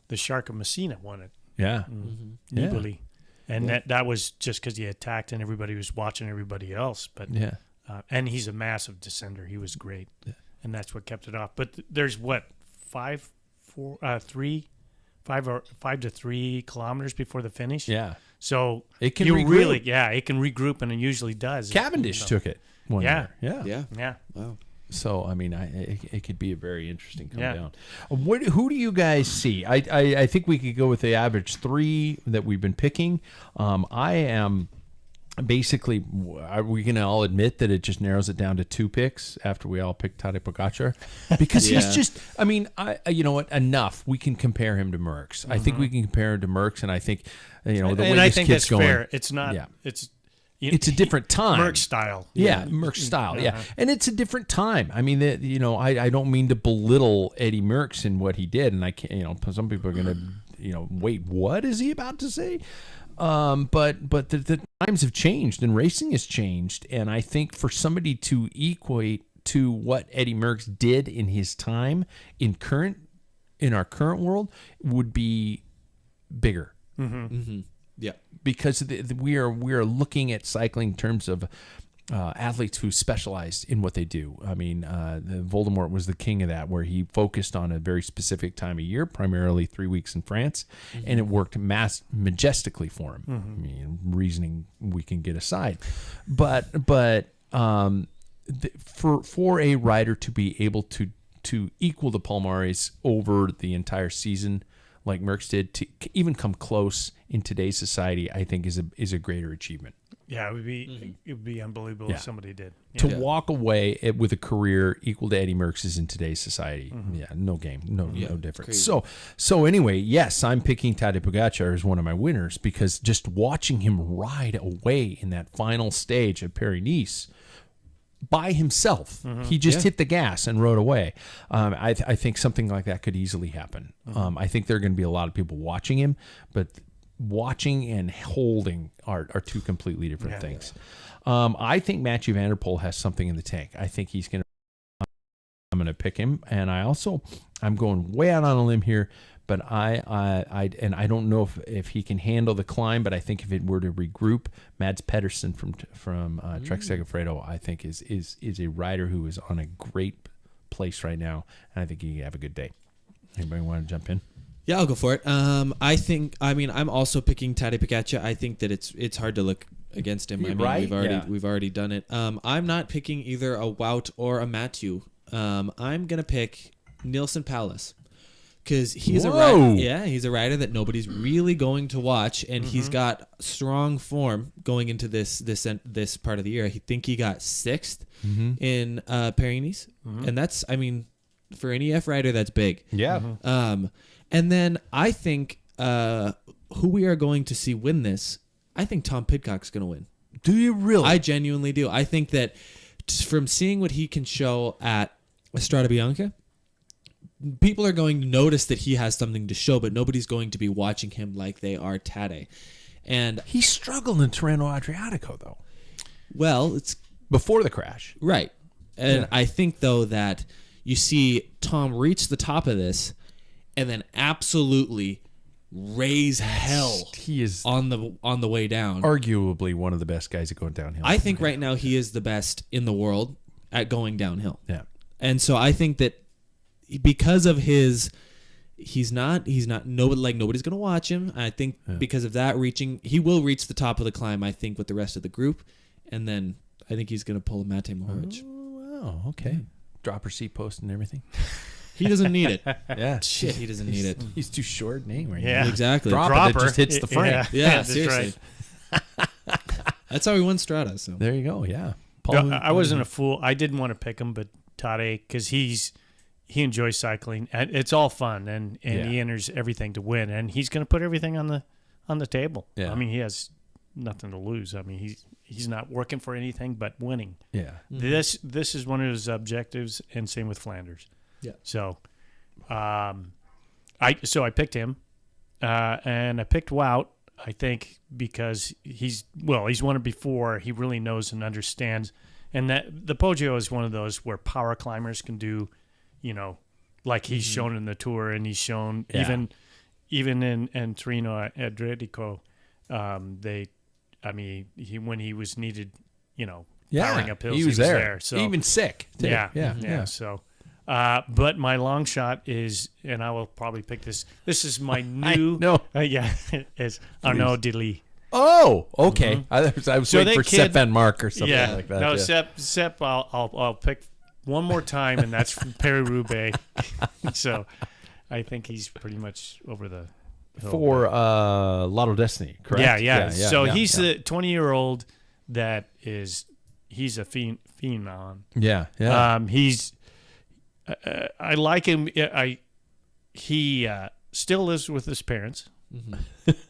the Shark of Messina won it. Yeah. Nibali. And that was just because he attacked and everybody was watching everybody else. But and he's a massive descender. He was great. Yeah. And that's what kept it off. But there's 5 to 3 kilometers before the finish. Yeah. So it can regroup. It can regroup, and it usually does. Cavendish took it one year. Yeah. Wow. So, I mean, it could be a very interesting come down. Who do you guys see? I think we could go with the average 3 that we've been picking. I am basically, are we going to all admit that it just narrows it down to 2 picks after we all pick Tadej Pogacar? Because he's just, I mean, you know what, enough. We can compare him to Merckx. I think we can compare him to Merckx, and I think, the way this kid's going. Fair. It's not, it's a different time. Merckx style. Yeah, Merckx style. Yeah, and it's a different time. I mean, I don't mean to belittle Eddie Merckx and what he did, and I can't. Some people are going to, wait, what is he about to say? But the times have changed and racing has changed, and I think for somebody to equate to what Eddie Merckx did in his time in our current world would be bigger. Yeah, because we are looking at cycling in terms of athletes who specialized in what they do. I mean, Voldemort was the king of that, where he focused on a very specific time of year, primarily 3 weeks in France, and it worked majestically for him. I mean, reasoning we can get aside, but for a rider to be able to equal the Palmares over the entire season, like Merckx did, to even come close in today's society, I think is a greater achievement. Yeah, it would be unbelievable if somebody did. To walk away with a career equal to Eddie Merckx's in today's society, no game, no difference. Crazy. So anyway, yes, I'm picking Tadej Pogacar as one of my winners because just watching him ride away in that final stage of Paris-Nice by himself, he just hit the gas and rode away. I think something like that could easily happen. I think there are going to be a lot of people watching him, but watching and holding are 2 completely different things. I think Mathieu van der Poel has something in the tank. I think he's going to. I'm going to pick him, and I'm going way out on a limb here, but I don't know if he can handle the climb. But I think if it were to regroup, Mads Pedersen from Trek Segafredo, I think is a rider who is on a great place right now, and I think he can have a good day. Anybody want to jump in? Yeah, I'll go for it. I'm also picking Tadej Pogacar. I think that it's hard to look against him. We've already done it. I'm not picking either a Wout or a Mathieu. I'm gonna pick Nielsen Paulus because he's a rider that nobody's really going to watch, and he's got strong form going into this part of the year. I think he got 6th in Paris-Nice, and that's, I mean, for an EF rider, that's big. Yeah. And then I think who we are going to see win this, I think Tom Pidcock's going to win. Do you really? I genuinely do. I think that from seeing what he can show at Strade Bianche, people are going to notice that he has something to show, but nobody's going to be watching him like they are Tadej. And he struggled in Tirreno Adriatico, though. Well, it's before the crash. Right. And I think, though, that you see Tom reach the top of this and then absolutely raise hell. He is on the way down. Arguably one of the best guys at going downhill. I think right now he is the best in the world at going downhill. Yeah. And so I think that because of his he's not nobody's gonna watch him. I think because of that, he will reach the top of the climb, I think, with the rest of the group, and then I think he's gonna pull a Mate Mohoric. Oh, wow, okay. Dropper seat post and everything. He doesn't need it. Yeah. Shit, he doesn't need it. He's too short name right Yeah. now. Exactly. Drop it, it just hits the frame. Yeah, that's seriously. right. That's how he won Strata. So There you go, yeah. I wasn't a fool. I didn't want to pick him, but Tade, because he enjoys cycling. And it's all fun, and he enters everything to win, and he's going to put everything on the table. Yeah. I mean, he has nothing to lose. I mean, he's not working for anything but winning. Yeah. This is one of his objectives, and same with Flanders. Yeah. So, I picked him, and I picked Wout. I think because he's won it before. He really knows and understands, and that the Poggio is one of those where power climbers can do, like he's shown in the Tour, and he's shown even in Torino at Adriatico. When he was needed, powering up hills, he was there. So even sick. Too. Yeah. So. But my long shot is, and I will probably pick this. This is my new. Is Arnaud Delis. Oh, okay. I was So waiting for that kid- Sepp Van Mark or something like that. No, yeah. Sepp. I'll pick one more time, and that's from Paris-Roubaix. So, I think he's pretty much over the hill. For Lotto Destiny, correct? Yeah. So he's the 20-year-old that he's a phenom. Yeah. I like him. He still lives with his parents.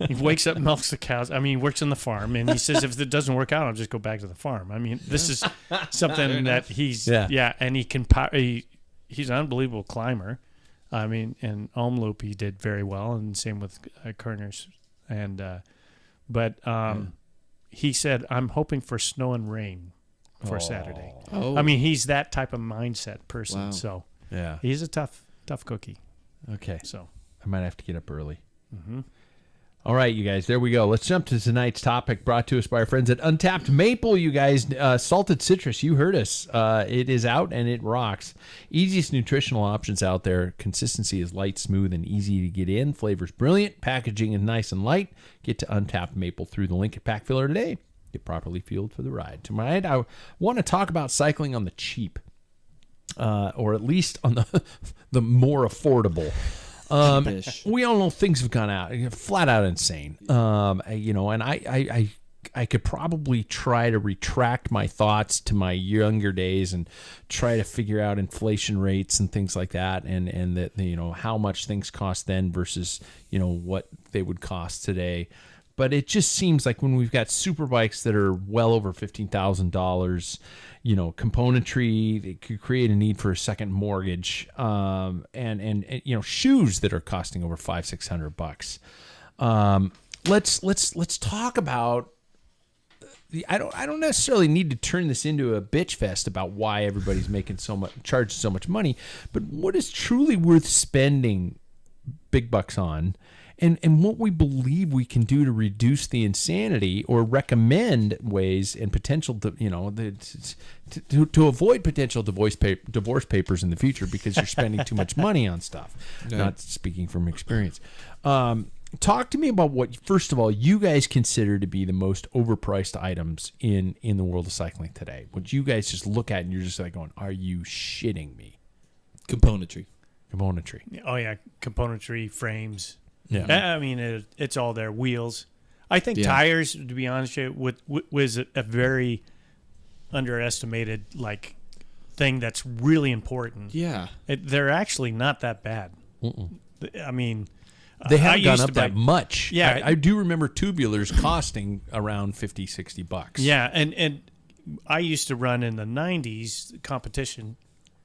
He wakes up, milks the cows. I mean, he works on the farm, and he says, if it doesn't work out, I'll just go back to the farm. I mean, this is something that he's and he can. He's an unbelievable climber. I mean, in Omloop he did very well, and same with Kerners. And he said, I'm hoping for snow and rain for Saturday. Oh. I mean, he's that type of mindset person. Wow. So Yeah. he's a tough cookie. Okay. So I might have to get up early. All right, you guys, there we go. Let's jump to tonight's topic, brought to us by our friends at Untapped Maple. You guys, salted citrus, you heard us. It is out and it rocks. Easiest nutritional options out there. Consistency is light, smooth, and easy to get in. Flavor's brilliant. Packaging is nice and light. Get to Untapped Maple through the link at Packfiller today. Get properly fueled for the ride. Tonight, I want to talk about cycling on the cheap, or at least on the more affordable. We all know things have gone out flat out insane. And I could probably try to retract my thoughts to my younger days and try to figure out inflation rates and things like that, and that, how much things cost then versus, what they would cost today. But it just seems like when we've got super bikes that are well over $15,000, componentry, they could create a need for a second mortgage, and shoes that are costing over $500-600. Let's talk about I don't necessarily need to turn this into a bitch fest about why everybody's charging so much money, but what is truly worth spending big bucks on, and what we believe we can do to reduce the insanity or recommend ways and potential to avoid potential divorce papers in the future because you're spending too much money on stuff. Yeah. Not speaking from experience. Talk to me about what, first of all, you guys consider to be the most overpriced items in the world of cycling today. What you guys just look at and you're just like going, are you shitting me? Componentry. Oh yeah, componentry, frames. Yeah. I mean, it's all there. Wheels. I think tires, to be honest with you, was a very underestimated thing that's really important. Yeah. They're actually not that bad. I mean, they haven't gone up that much. Yeah. I do remember tubulars costing around $50-60. Yeah, and I used to run in the 90s competition,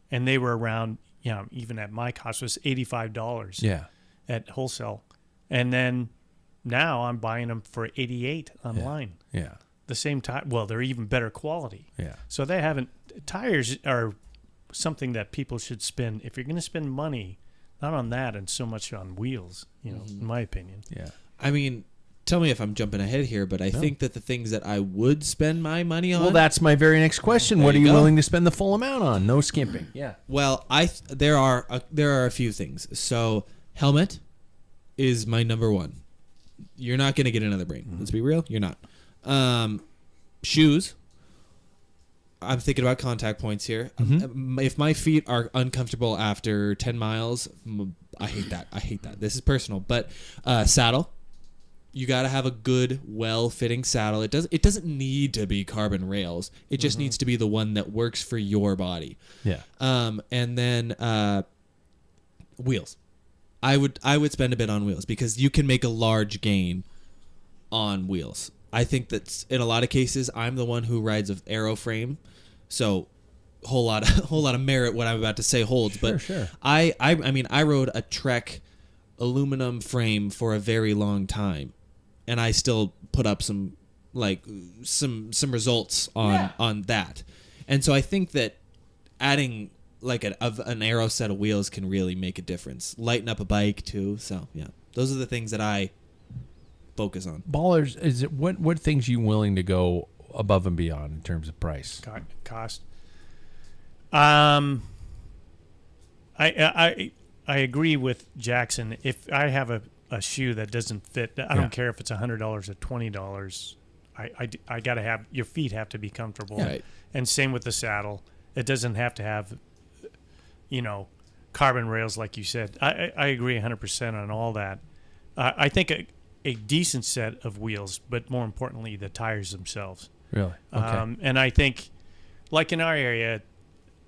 and they were around, even at my cost was $85. Yeah. At wholesale. And then now I'm buying them for $88 online. Yeah. The same time. Well, they're even better quality. Yeah. So tires are something that people should spend. If you're going to spend money, not on that and so much on wheels, in my opinion. Yeah. I mean, tell me if I'm jumping ahead here, but I think that the things that I would spend my money on. Well, that's my very next question. What are you willing to spend the full amount on? No skimping. Yeah. Well, there are a few things. So Helmet is my number one. You're not going to get another brain. Let's be real. You're not. Shoes. I'm thinking about contact points here. If my feet are uncomfortable after 10 miles, I hate that. This is personal. But saddle. You got to have a good, well-fitting saddle. It doesn't need to be carbon rails. It just needs to be the one that works for your body. Yeah. And then wheels. I would spend a bit on wheels because you can make a large gain on wheels. I think that in a lot of cases, I'm the one who rides an aero frame, so whole lot of merit what I'm about to say holds. But Sure. I mean, I rode a Trek aluminum frame for a very long time, and I still put up some results on that. And so I think that adding like an aero set of wheels can really make a difference. Lighten up a bike too. So yeah, those are the things that I focus on. Ballers, is it what things you willing to go above and beyond in terms of price? Cost. I agree with Jackson. If I have a shoe that doesn't fit, I don't care if it's $100 or $20. I gotta have, your feet have to be comfortable. Yeah. Right. And same with the saddle. It doesn't have to have, carbon rails like you said. I agree 100% on all that. I think a decent set of wheels, but more importantly, the tires themselves. Really? Okay. And I think, like in our area,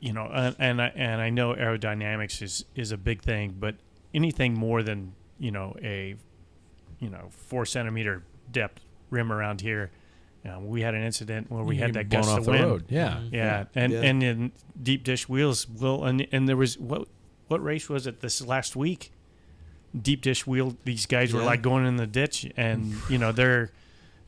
and I know aerodynamics is a big thing, but anything more than a 4 centimeter depth rim around here. We had an incident where we had that blown gust off of the wind. road. Yeah. Yeah, and then deep dish wheels will, and there was what race was it this last week? Deep dish wheel. These guys were like going in the ditch, and they're.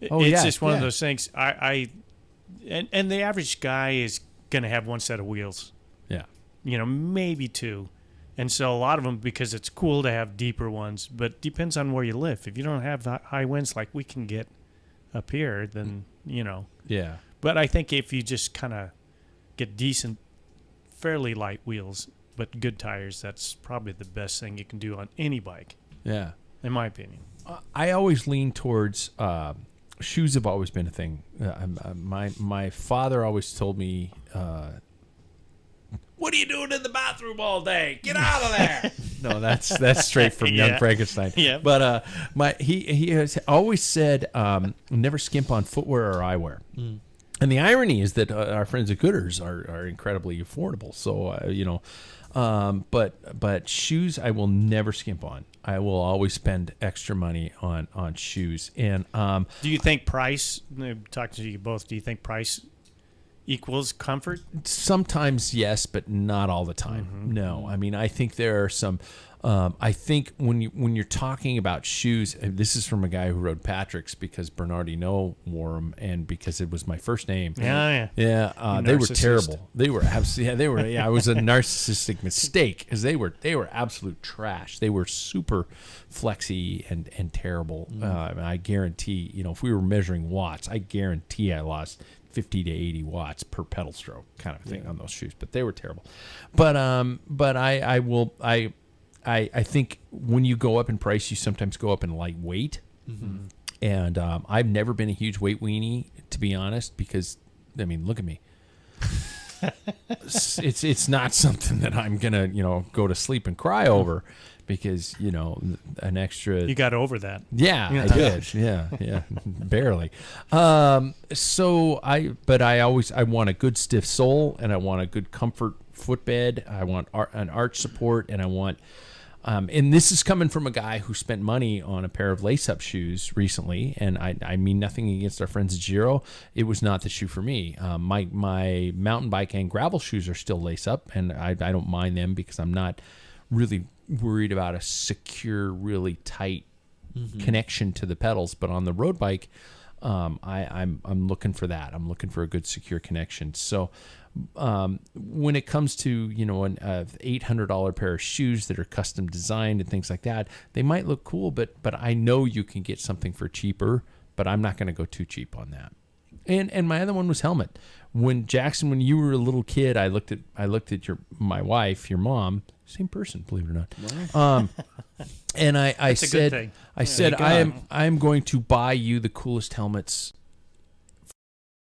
It's just one of those things. And the average guy is going to have one set of wheels. Yeah. Maybe two. And so a lot of them, because it's cool to have deeper ones, but depends on where you live. If you don't have high winds like we can get up here, then, Yeah. But I think if you just kind of get decent, fairly light wheels, but good tires, that's probably the best thing you can do on any bike. Yeah. In my opinion. I always lean towards shoes. Have always been a thing. My father always told me, "What are you doing in the bathroom all day? Get out of there!" No, that's straight from Young Frankenstein. Yeah. But he has always said, "Never skimp on footwear or eyewear." Mm. And the irony is that our friends at Gooders are incredibly affordable. So but shoes I will never skimp on. I will always spend extra money on shoes. And do you think price? Talking to you both, do you think price equals comfort? Sometimes yes, but not all the time. Mm-hmm. No, I mean I think there are some. I think when you're talking about shoes, and this is from a guy who rode Patrick's because Bernardino wore them, and because it was my first name. Yeah. They were terrible. They were absolutely. They were. Yeah, it was a narcissistic mistake because they were absolute trash. They were super flexy and terrible. I guarantee, if we were measuring watts, I guarantee I lost 50 to 80 watts per pedal stroke kind of thing on those shoes. But they were terrible. But I think when you go up in price, you sometimes go up in lightweight. Mm-hmm. And I've never been a huge weight weenie, to be honest, because, I mean, look at me. It's not something that I'm going to, go to sleep and cry over because, an extra. You got over that. Yeah, I did. Yeah, barely. So I want a good stiff sole, and I want a good comfort footbed. I want an arch support, and I want. And this is coming from a guy who spent money on a pair of lace-up shoes recently, and I mean nothing against our friends at Giro. It was not the shoe for me. My mountain bike and gravel shoes are still lace-up, and I don't mind them because I'm not really worried about a secure, really tight connection to the pedals. But on the road bike, I'm looking for that. I'm looking for a good, secure connection. So. When it comes to an $800 pair of shoes that are custom designed and things like that, they might look cool, but I know you can get something for cheaper. But I'm not going to go too cheap on that. And my other one was helmet. When Jackson, when you were a little kid, I looked at my wife, your mom, same person, believe it or not. And I That's a good thing. I said I am going to buy you the coolest helmets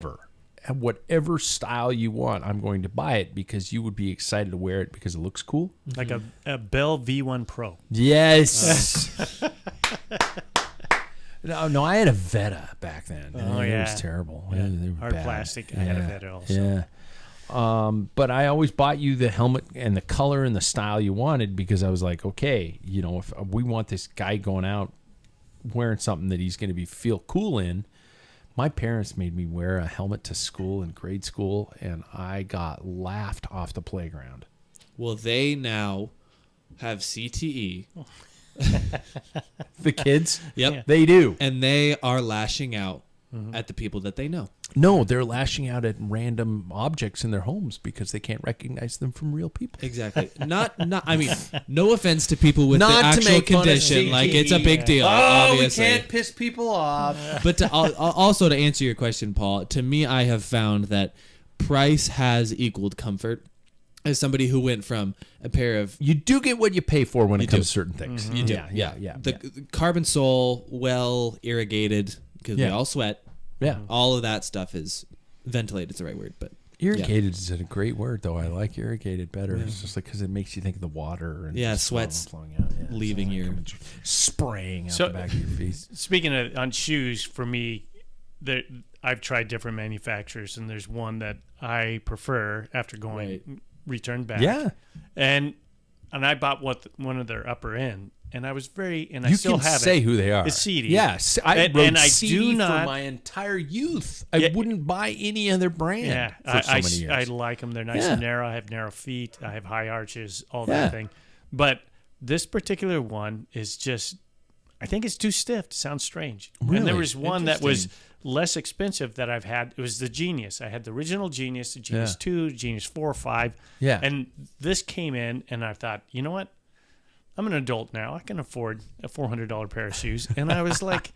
ever. And whatever style you want, I'm going to buy it because you would be excited to wear it because it looks cool. Like a Bell V1 Pro. Yes. No, I had a Veta back then. Oh, It yeah. was terrible. Yeah. They were Hard bad. plastic. I had a Veta also. Yeah. But I always bought you the helmet and the color and the style you wanted because I was like, okay, if we want this guy going out wearing something that he's going to feel cool in. My parents made me wear a helmet to school in grade school, and I got laughed off the playground. Well, they now have CTE. The kids? Yep. Yeah. They do. And they are lashing out at the people that they know. No, they're lashing out at random objects in their homes because they can't recognize them from real people. Exactly. Not. I mean, no offense to people with Not the to actual make fun of condition. CTE. Like, it's a big deal. Oh, obviously. we can't piss people off. But also to answer your question, Paul, to me, I have found that price has equaled comfort. As somebody who went from a pair of You do get what you pay for when it do. comes to certain things. You do. Yeah. the carbon sole, well irrigated, because we Yeah. all sweat. Yeah. All of that stuff is ventilated. Is the right word, but Irrigated is a great word, though. I like irrigated better. It's just like because it makes you think of the water and just sweats flowing out. Yeah, leaving so your spraying out So- the back of your face. Speaking of on shoes, for me, I've tried different manufacturers, and there's one that I prefer after going returned back. Yeah, and I bought one of their upper end, and I was I you still can have say it. who they are. It's CD. Yes, I And- rode and I CD do for not- my entire youth. I Yeah. wouldn't buy any other brand. Yeah, for so many years. I like them. They're nice Yeah. and narrow. I have narrow feet. I have high arches. All Yeah. that thing. But this particular one is just, I think it's too stiff. It sounds strange. And there Really? was one that was less expensive that I've had. It was the Genius. I had the original Genius, the Genius Yeah. 2, Genius 4, 5. Yeah. And this came in, and I thought, you know what? I'm an adult now. I can afford a $400 pair of shoes. And I was like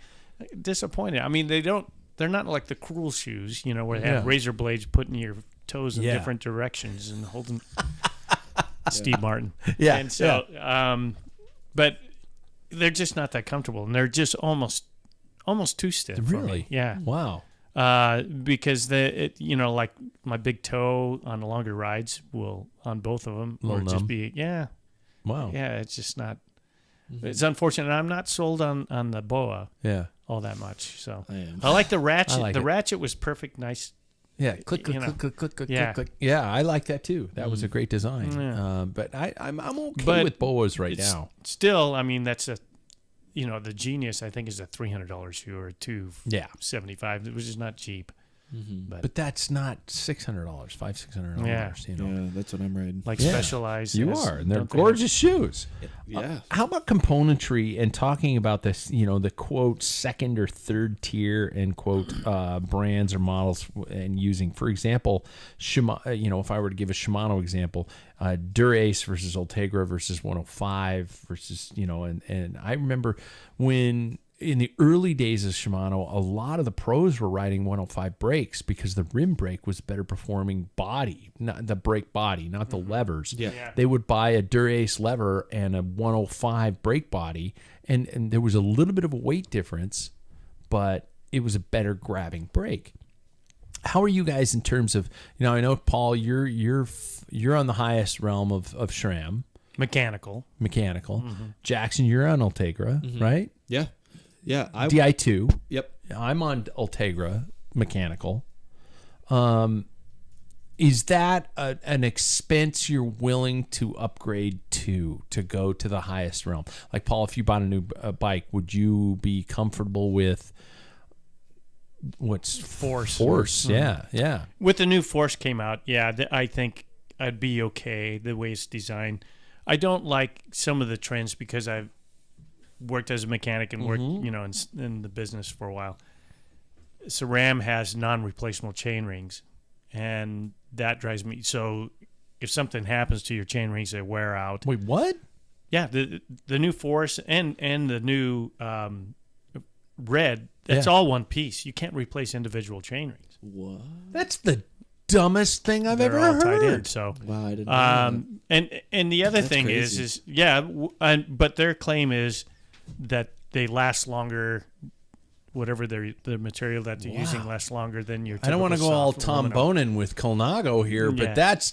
disappointed. I mean, they're not like the cruel shoes, where they have Yeah. razor blades putting your toes in Yeah. different directions and holding Steve Martin. Yeah, And so, but they're just not that comfortable, and they're just almost too stiff. for me. Really? Yeah. Wow. Because like my big toe on the longer rides will on both of them Little or just numb. be Wow. yeah. It's just not. It's unfortunate. I'm not sold on the BOA Yeah. all that much. So I am. I like the ratchet. I like the it. ratchet was perfect, nice. Yeah, click, click, You know. click, click, click, click, Yeah. click, click. Yeah, I like that too. That was a great design. Yeah. But I'm okay But with boas right It's now. still, I mean, that's the Genius I think is a $300 shoe or Yeah, $275, which is not cheap. but that's not $600, $600. Yeah. Yeah, that's what I'm riding. Like Yeah. Specialized. You has- are, and they're don't they have- gorgeous shoes. Yeah. How about componentry and talking about this? The quote second or third tier and quote brands or models and using, for example, Shimano. If I were to give a Shimano example, Dura-Ace versus Ultegra versus 105 versus and I remember when. In the early days of Shimano, a lot of the pros were riding 105 brakes because the rim brake was better performing body, not the brake body, not the levers. Yeah. They would buy a Dura-Ace lever and a 105 brake body, and there was a little bit of a weight difference, but it was a better grabbing brake. How are you guys in terms of, I know, Paul, you're on the highest realm of SRAM, Mechanical. Jackson, you're on Ultegra, right? Yeah. Yeah. Di2. Yep. I'm on Ultegra mechanical. Is that an expense you're willing to upgrade to go to the highest realm? Like, Paul, if you bought a new bike, would you be comfortable with what's Force? Yeah. With the new Force came out, I think I'd be okay the way it's designed. I don't like some of the trends because I've worked as a mechanic and worked, in the business for a while. SRAM has non-replaceable chain rings, and that drives me. So if something happens to your chain rings, they wear out. Wait, what? Yeah, the new Force and the new Red, that's all one piece. You can't replace individual chain rings. What? That's the dumbest thing I've They're ever all heard. tied in. So, Wow, I didn't know that. and the other That's thing crazy. is but their claim is that they last longer. Whatever the material that they're using lasts longer than your. I don't want to typical go all soft Tom aluminum. Bonin with Colnago here, Yeah. but that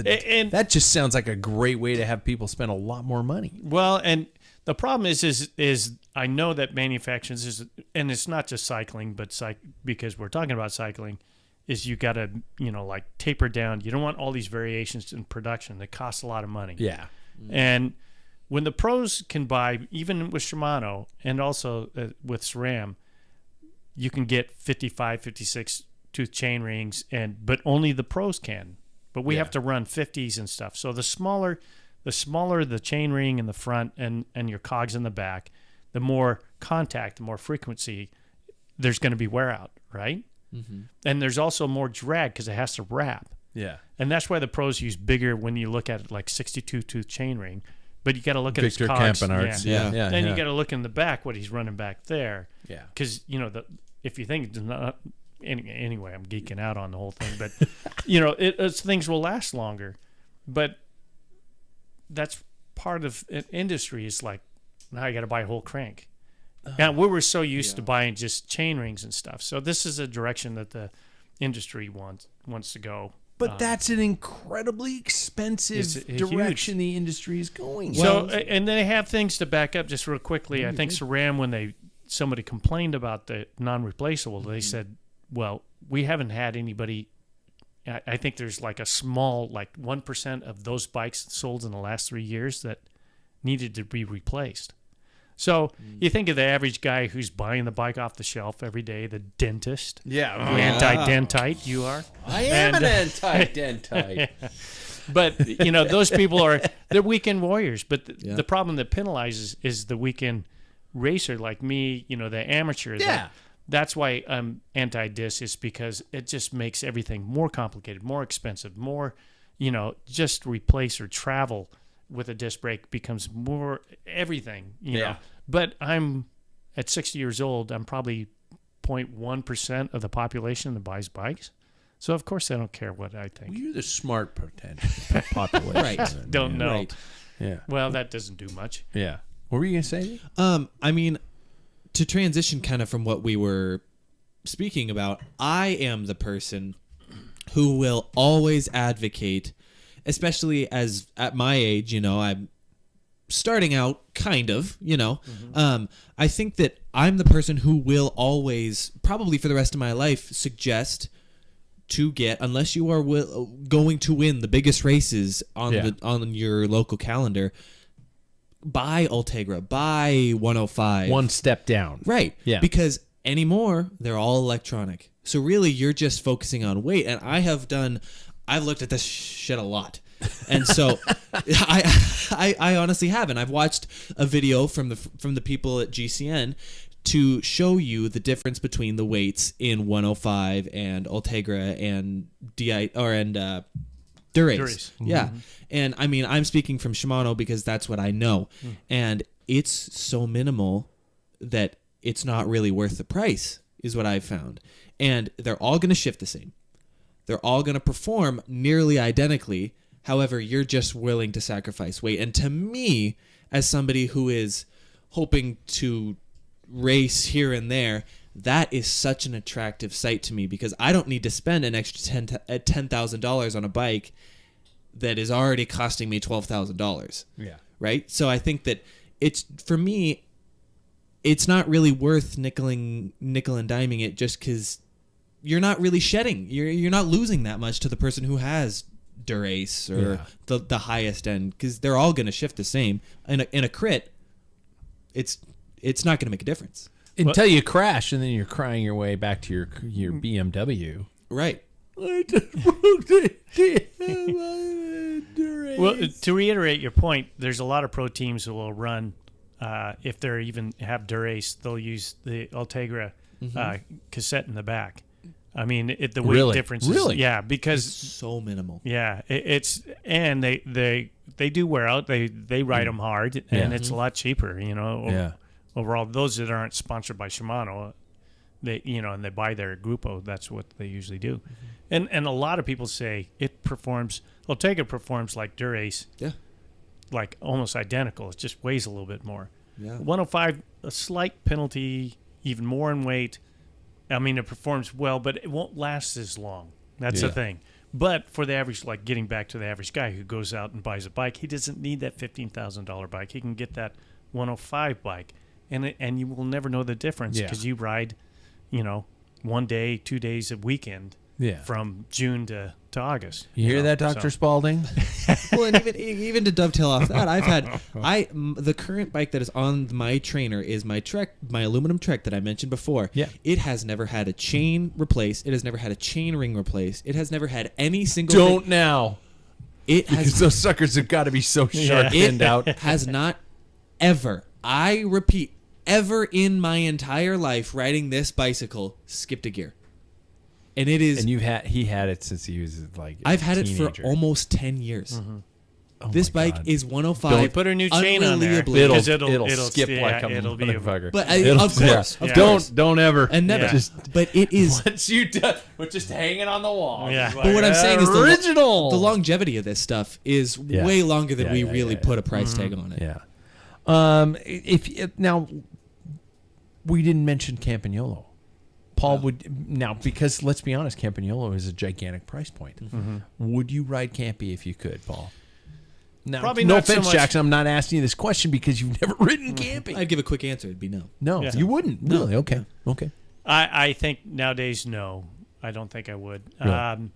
And- just sounds like a great way to have people spend a lot more money. Well, and the problem is I know that manufacturers is, and it's not just cycling, but because we're talking about cycling, is you got to like taper down. You don't want all these variations in production that cost a lot of money. Yeah. And when the pros can buy, even with Shimano and also with SRAM, you can get 55, 56 tooth chain rings, but only the pros can. But we have to run 50s and stuff. So the smaller the chain ring in the front and your cogs in the back, the more contact, the more frequency, there's going to be wear out, right? Mm-hmm. And there's also more drag because it has to wrap. Yeah. And that's why the pros use bigger when you look at it, like 62 tooth chain ring. But you got to look at Victor his cogs. Campenarts. Yeah. Yeah. Then yeah. you got to look in the back what he's running back there. Yeah. Because if you think it's not anyway, I'm geeking out on the whole thing, but it's things will last longer. But that's part of an industry. Is like now you got to buy a whole crank. Now we were so used to buying just chain rings and stuff. So this is a direction that the industry wants to go. But that's an incredibly expensive It's direction the industry is going. So, and they have things to back up just real quickly. I think SRAM, when somebody complained about the non-replaceable, they said, well, we haven't had anybody. I think there's like a small, like 1% of those bikes sold in the last 3 years that needed to be replaced. So you think of the average guy who's buying the bike off the shelf every day, the dentist, the anti-dentite you are. I am an anti-dentite. But, those people they're weekend warriors. But the problem that penalizes is the weekend racer like me, the amateur. Yeah. That's why I'm anti-disc, is because it just makes everything more complicated, more expensive, more, just replace or travel with a disc brake becomes more everything, you know. But I'm at 60 years old, I'm probably 0.1% of the population that buys bikes. So, of course, I don't care what I think. Well, you're the smart population. Right. Don't know. Right. Yeah. Well, that doesn't do much. Yeah. What were you going to say? I mean, to transition kind of from what we were speaking about, I am the person who will always advocate, especially as at my age, I'm starting out kind of, I think that I'm the person who will always, probably for the rest of my life, suggest to get, unless you are going to win the biggest races on your local calendar, buy Ultegra, buy 105. One step down. Right. Yeah. Because anymore, they're all electronic. So really, you're just focusing on weight. And I've looked at this shit a lot. And so I honestly haven't. I've watched a video from the people at GCN to show you the difference between the weights in 105 and Ultegra and Dura-Ace. Yeah. And I mean, I'm speaking from Shimano because that's what I know. And it's so minimal that it's not really worth the price, is what I've found. And they're all going to shift the same. They're all going to perform nearly identically. However, you're just willing to sacrifice weight. And to me, as somebody who is hoping to race here and there, that is such an attractive sight to me, because I don't need to spend an extra $10,000 on a bike that is already costing me $12,000. Yeah. Right? So I think that for me, it's not really worth nickel and diming it, just because you're not really shedding. You're not losing that much to the person who has Dura-Ace or the highest end, because they're all going to shift the same. In a crit, it's not going to make a difference. Until you crash, and then you're crying your way back to your BMW. Right. I just broke Well, to reiterate your point, there's a lot of pro teams who will run, if they even have Dura-Ace, they'll use the Ultegra cassette in the back. I mean, the weight difference is, because It's so minimal. and they do wear out. They ride them hard, and it's a lot cheaper, overall. Those that aren't sponsored by Shimano, and they buy their Grupo, that's what they usually do. And a lot of people say it performs. Ortega performs like Durace. Yeah. Like almost identical. It just weighs a little bit more. Yeah. 105, a slight penalty, even more in weight. I mean, it performs well, but it won't last as long. That's the thing. But for the average, like getting back to the average guy who goes out and buys a bike, he doesn't need that $15,000 bike. He can get that 105 bike, and you will never know the difference because you ride, 1 day, 2 days a weekend from June to August. You hear that, Dr. Spalding? Well, and even to dovetail off that, the current bike that is on my trainer is my aluminum Trek that I mentioned before. Yeah. It has never had a chain replaced. It has never had a chain ring replaced. It has never had any single Don't now. It has Because those suckers have got to be so sharp-pinned out. has not ever, I repeat, ever in my entire life riding this bicycle skipped a gear. And it is. And he had it since he was like. I've had it for almost 10 years. Mm-hmm. Oh this my bike God. is 105. Don't put a new chain on there. unbelievably- It'll skip like a it'll be motherfucker. But It'll- of course, yeah. of course. Don't ever. And never. Yeah. But it is. Once you do, we're just hanging on the wall. Yeah. It's But what I'm saying is original. the longevity of this stuff is way longer than we really put a price tag on it. Yeah. If now we didn't mention Campagnolo. Paul would now, because let's be honest, Campagnolo is a gigantic price point. Would you ride Campy if you could, Paul? Now, Probably no not so offense, much. Jackson. I'm not asking you this question because you've never ridden Campy. I'd give a quick answer. It'd be no. No, Yeah. you wouldn't. No. Really? Okay. Okay. I think nowadays, no. I don't think I would. Really?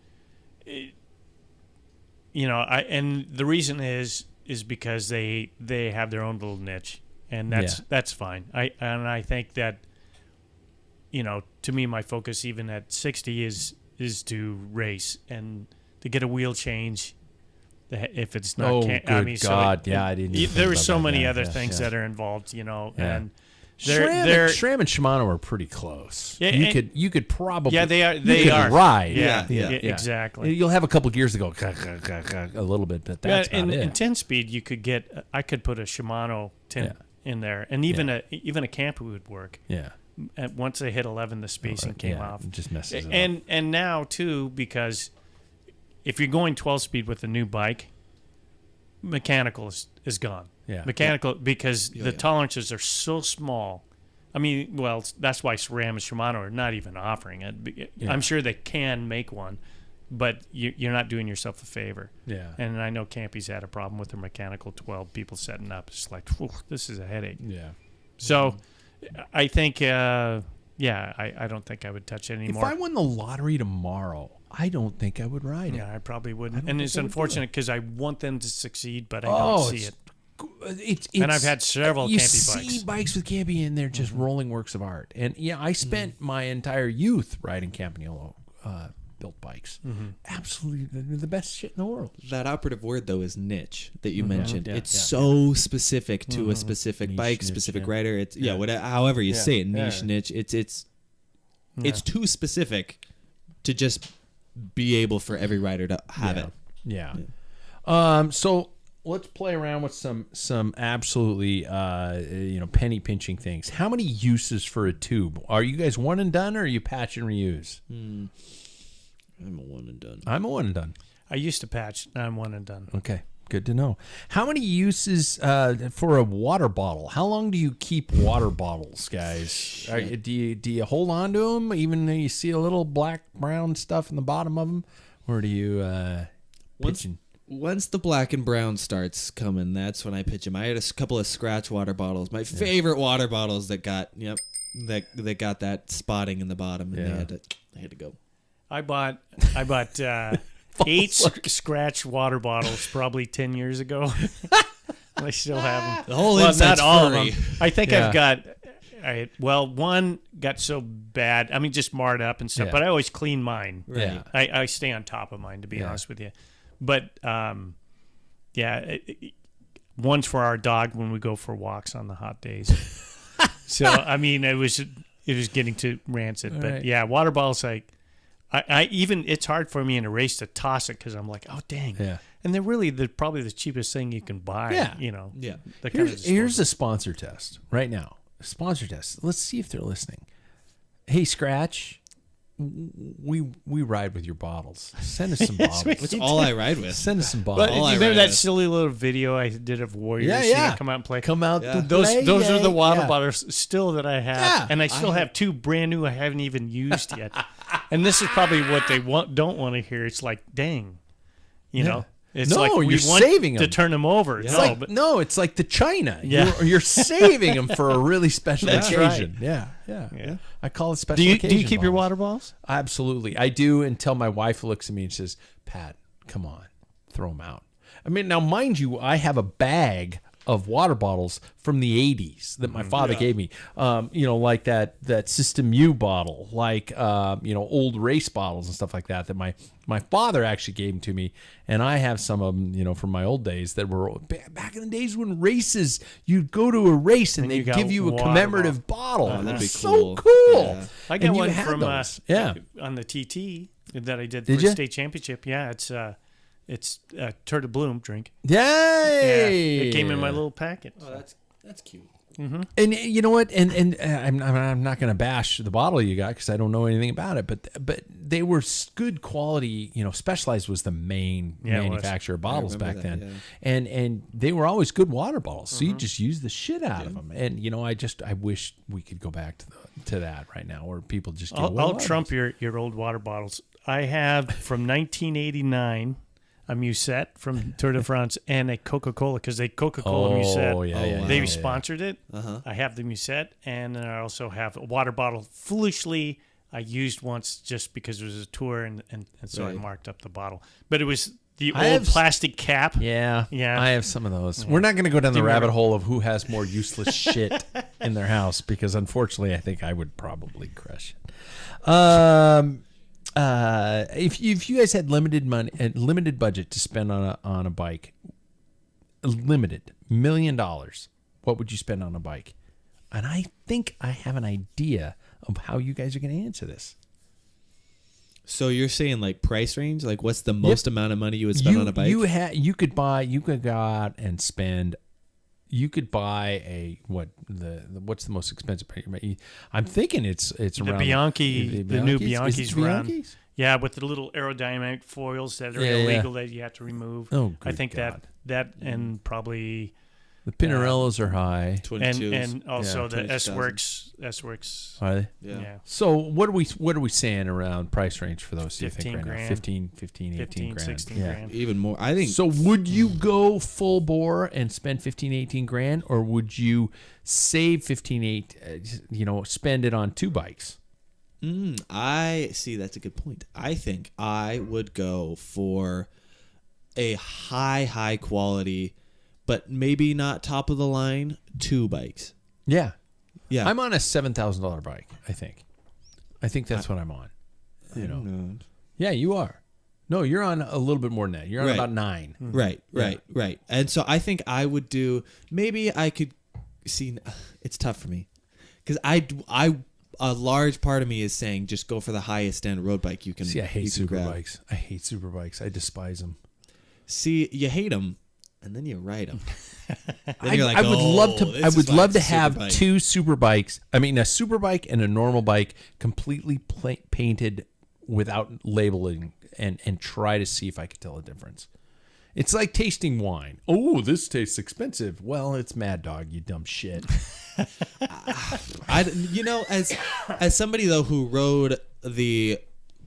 And the reason is because they have their own little niche, and that's fine. I think that, to me, my focus even at 60 is to race and to get a wheel change. If it's not, good God! I didn't. even There think are about so that. many Yeah, other yeah, things yeah. that are involved, and SRAM and Shimano are pretty close. Yeah, you could probably they are. you They could are. ride. Yeah. Exactly. You'll have a couple gears that go a little bit, but that's about in it. 10-speed, you could get. I could put a Shimano 10 in there, and even a Camper would work. Yeah. And once they hit 11, the spacing came yeah, off. it just messes it up. And now too, because if you're going 12-speed with a new bike, mechanical is gone. Yeah. Mechanical because the tolerances are so small. I mean, well, that's why SRAM and Shimano are not even offering it. I'm sure they can make one, but you're not doing yourself a favor. Yeah. And I know Campy's had a problem with their mechanical 12 people setting up. It's like, this is a headache. Yeah. So I think, I don't think I would touch it If anymore. I won the lottery tomorrow, I don't think I would ride it. Yeah, I probably I wouldn't. don't And think it's I would do unfortunate because I want them to succeed, but I don't see it. It's And I've had several you Campy see bikes. bikes with Campy and they're just rolling works of art. And I spent my entire youth riding Campagnolo built bikes. Absolutely the best shit in the world. That operative word, though, is niche that you mentioned. Yeah, It's yeah. so specific to a specific Niche, bike, niche, specific yeah. rider. It's whatever, however you say it, niche, yeah. niche. It's too specific to just be able for every rider to have it. Yeah. So let's play around with some absolutely penny pinching things. How many uses for a tube? Are you guys one and done, or are you patch and reuse? I'm a one and done. I'm a one and done. I used to patch. Now I'm one and done. Okay, good to know. How many uses for a water bottle? How long do you keep water bottles, guys? Do you hold on to them even though you see a little black brown stuff in the bottom of them, or do you pitch and Once the black and brown starts coming, that's when I pitch them. I had a couple of scratch water bottles, my favorite water bottles that got that got that spotting in the bottom, and they had to go. I bought 8 scratch water bottles probably 10 years ago. I still have them. The whole Well, inside's not all of furry. them. I think Yeah. I've got. One got so bad. I mean, just marred up and stuff. Yeah. But I always clean mine. Yeah. I stay on top of mine, to be honest with you. But one's for our dog when we go for walks on the hot days. So I mean, it was getting too rancid. But right. yeah, water bottles. I even it's hard for me in a race to toss it because I'm like, oh dang. Yeah. And they're probably the cheapest thing you can buy. Yeah. Yeah. They're kind of Here's a sponsor test right now. Sponsor test. Let's see if they're listening. Hey, Scratch, we ride with your bottles. Send us some bottles. That's all I ride with. Send us some But bottles. you I remember read that is- silly little video I did of Warriors? Yeah, you know, yeah. come out and play. Come out Yeah. to Those play, are the water yeah. bottles still that I have, Yeah. and I still have 2 brand new I haven't even used yet. And this is probably what they don't want to hear. It's like, dang, you know, it's No, like we you're want saving to 'em. turn them over. It's No, like, but no, it's like the China. Yeah. You're saving them for a really special That's occasion. right. Yeah. I call it special do you occasion keep your bottles. water bottles? Absolutely. I do until my wife looks at me and says, Pat, come on, throw them out. I mean, now, mind you, I have a bag of water bottles from the 80s that my father gave me. Like that System U bottle, like, old race bottles and stuff like that my father actually gave them to me. And I have some of them, from my old days that were back in the days when races, you'd go to a race and And you they'd got give you a water commemorative bottle. Oh, that'd be So cool. cool. Yeah. I got And you one had from those. Yeah. on the TT that I did, Did for ya? state championship. Yeah, it's Turtle Bloom drink. Yay! Yeah, it came in my little packet. Oh, that's cute. And you know what? And I'm not going to bash the bottle you got because I don't know anything about it. But they were good quality. Specialized was the main Yeah, it was. manufacturer of bottles back remember then, that, and they were always good water bottles. So you just use the shit out of them. And I wish we could go back to that right now, where people just. I'll trump your old water bottles. I have from 1989 a Musette from Tour de France and a Coca-Cola, because they Coca-Cola Musette. yeah. They wow. sponsored it. I have the Musette, and then I also have a water bottle. Foolishly, I used once just because it was a tour, and so I Right. marked up the bottle. But it was the I old have- plastic cap. Yeah, Yeah. I have some of those. We're not going to go down the you rabbit remember- hole of who has more useless shit in their house, because unfortunately, I think I would probably crush it. If you guys had limited money and limited budget to spend on a bike, limited $1 million, what would you spend on a bike? And I think I have an idea of how you guys are going to answer this. So you're saying like price range? Like what's the most amount of money you would spend on a bike? You could go out and spend. You could buy what's the most expensive bike? I'm thinking it's The around Bianchi, the new Bianchis? Is it Bianchi's the run. Bianchis? Yeah, with the little aerodynamic foils that are Yeah, yeah. illegal that you have to remove. Oh, I good think God. that and probably The Pinarellos are high. 22s. and also Yeah, the 22,000. S-Works. Are they? Yeah. So what are we saying around price range for those? Do you 15 think right now? grand. 15, 18 15, grand. 16 yeah. grand. Even more. I think So would you go full bore and spend 15, 18 grand, or would you save 15, spend it on 2 bikes? I see. That's a good point. I think I would go for a high quality, but maybe not top of the line 2 bikes. Yeah. Yeah. I'm on a $7,000 bike, I think. I think that's what I'm on. No. Yeah, you are. No, you're on a little bit more than that. You're on Right. about 9. Right. And so I think I would do. Maybe I could see. It's tough for me because a large part of me is saying just go for the highest end road bike you can. See, I hate you can super grab. bikes. I hate super bikes. I despise them. See, you hate them, and then you ride them. I would love to. I would love to have bike. 2 super bikes. I mean, a super bike and a normal bike, completely painted without labeling, and try to see if I could tell a difference. It's like tasting wine. Oh, this tastes expensive. Well, it's Mad Dog, you dumb shit. As somebody though who rode the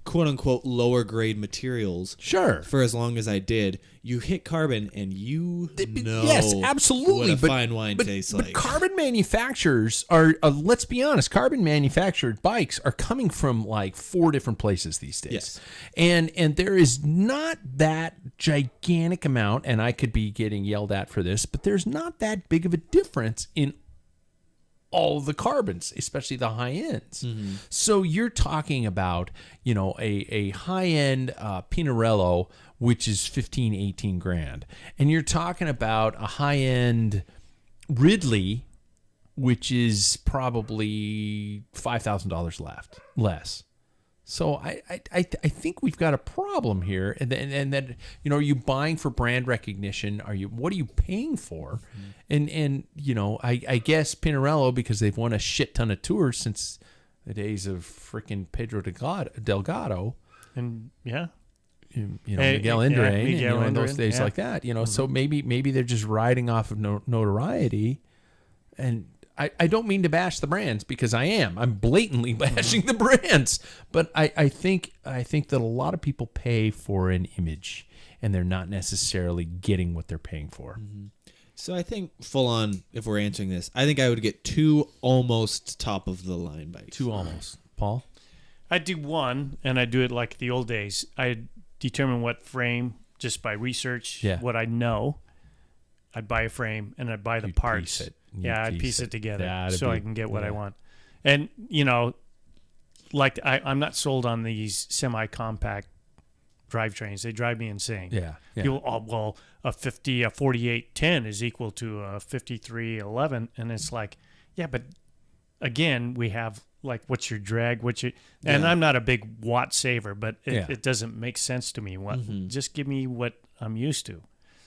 quote unquote lower grade materials Sure. for as long as I did, you hit carbon and you know Yes, absolutely. what a fine wine tastes but like. carbon manufacturers are, let's be honest, carbon manufactured bikes are coming from like 4 different places these days. Yes. And there is not that gigantic amount, and I could be getting yelled at for this, but there's not that big of a difference in all the carbons, especially the high ends. So you're talking about, a high end Pinarello, which is 15, 18 grand. And you're talking about a high end Ridley, which is probably $5,000 less. So I think we've got a problem here, and that are you buying for brand recognition? What are you paying for? And I guess Pinarello, because they've won a shit ton of tours since the days of freaking Pedro Delgado. And yeah. Miguel Indurain, and those days yeah. like that, so maybe they're just riding off of notoriety. And I don't mean to bash the brands, because I'm blatantly bashing the brands, but I think that a lot of people pay for an image and they're not necessarily getting what they're paying for. So I think full on, if we're answering this, I think I would get 2 almost top of the line bikes. 2 almost. Paul? I'd do one, and I'd do it like the old days. I'd determine what frame just by research, what I know. I'd buy a frame, and I'd buy the parts. I'd piece it together so I can get what I want. And, like I'm not sold on these semi-compact drivetrains. They drive me insane. Yeah. People, a 4810 is equal to a 5311, and it's like, yeah, but again, we have like, what's your drag? And I'm not a big watt saver, but it doesn't make sense to me. Just give me what I'm used to.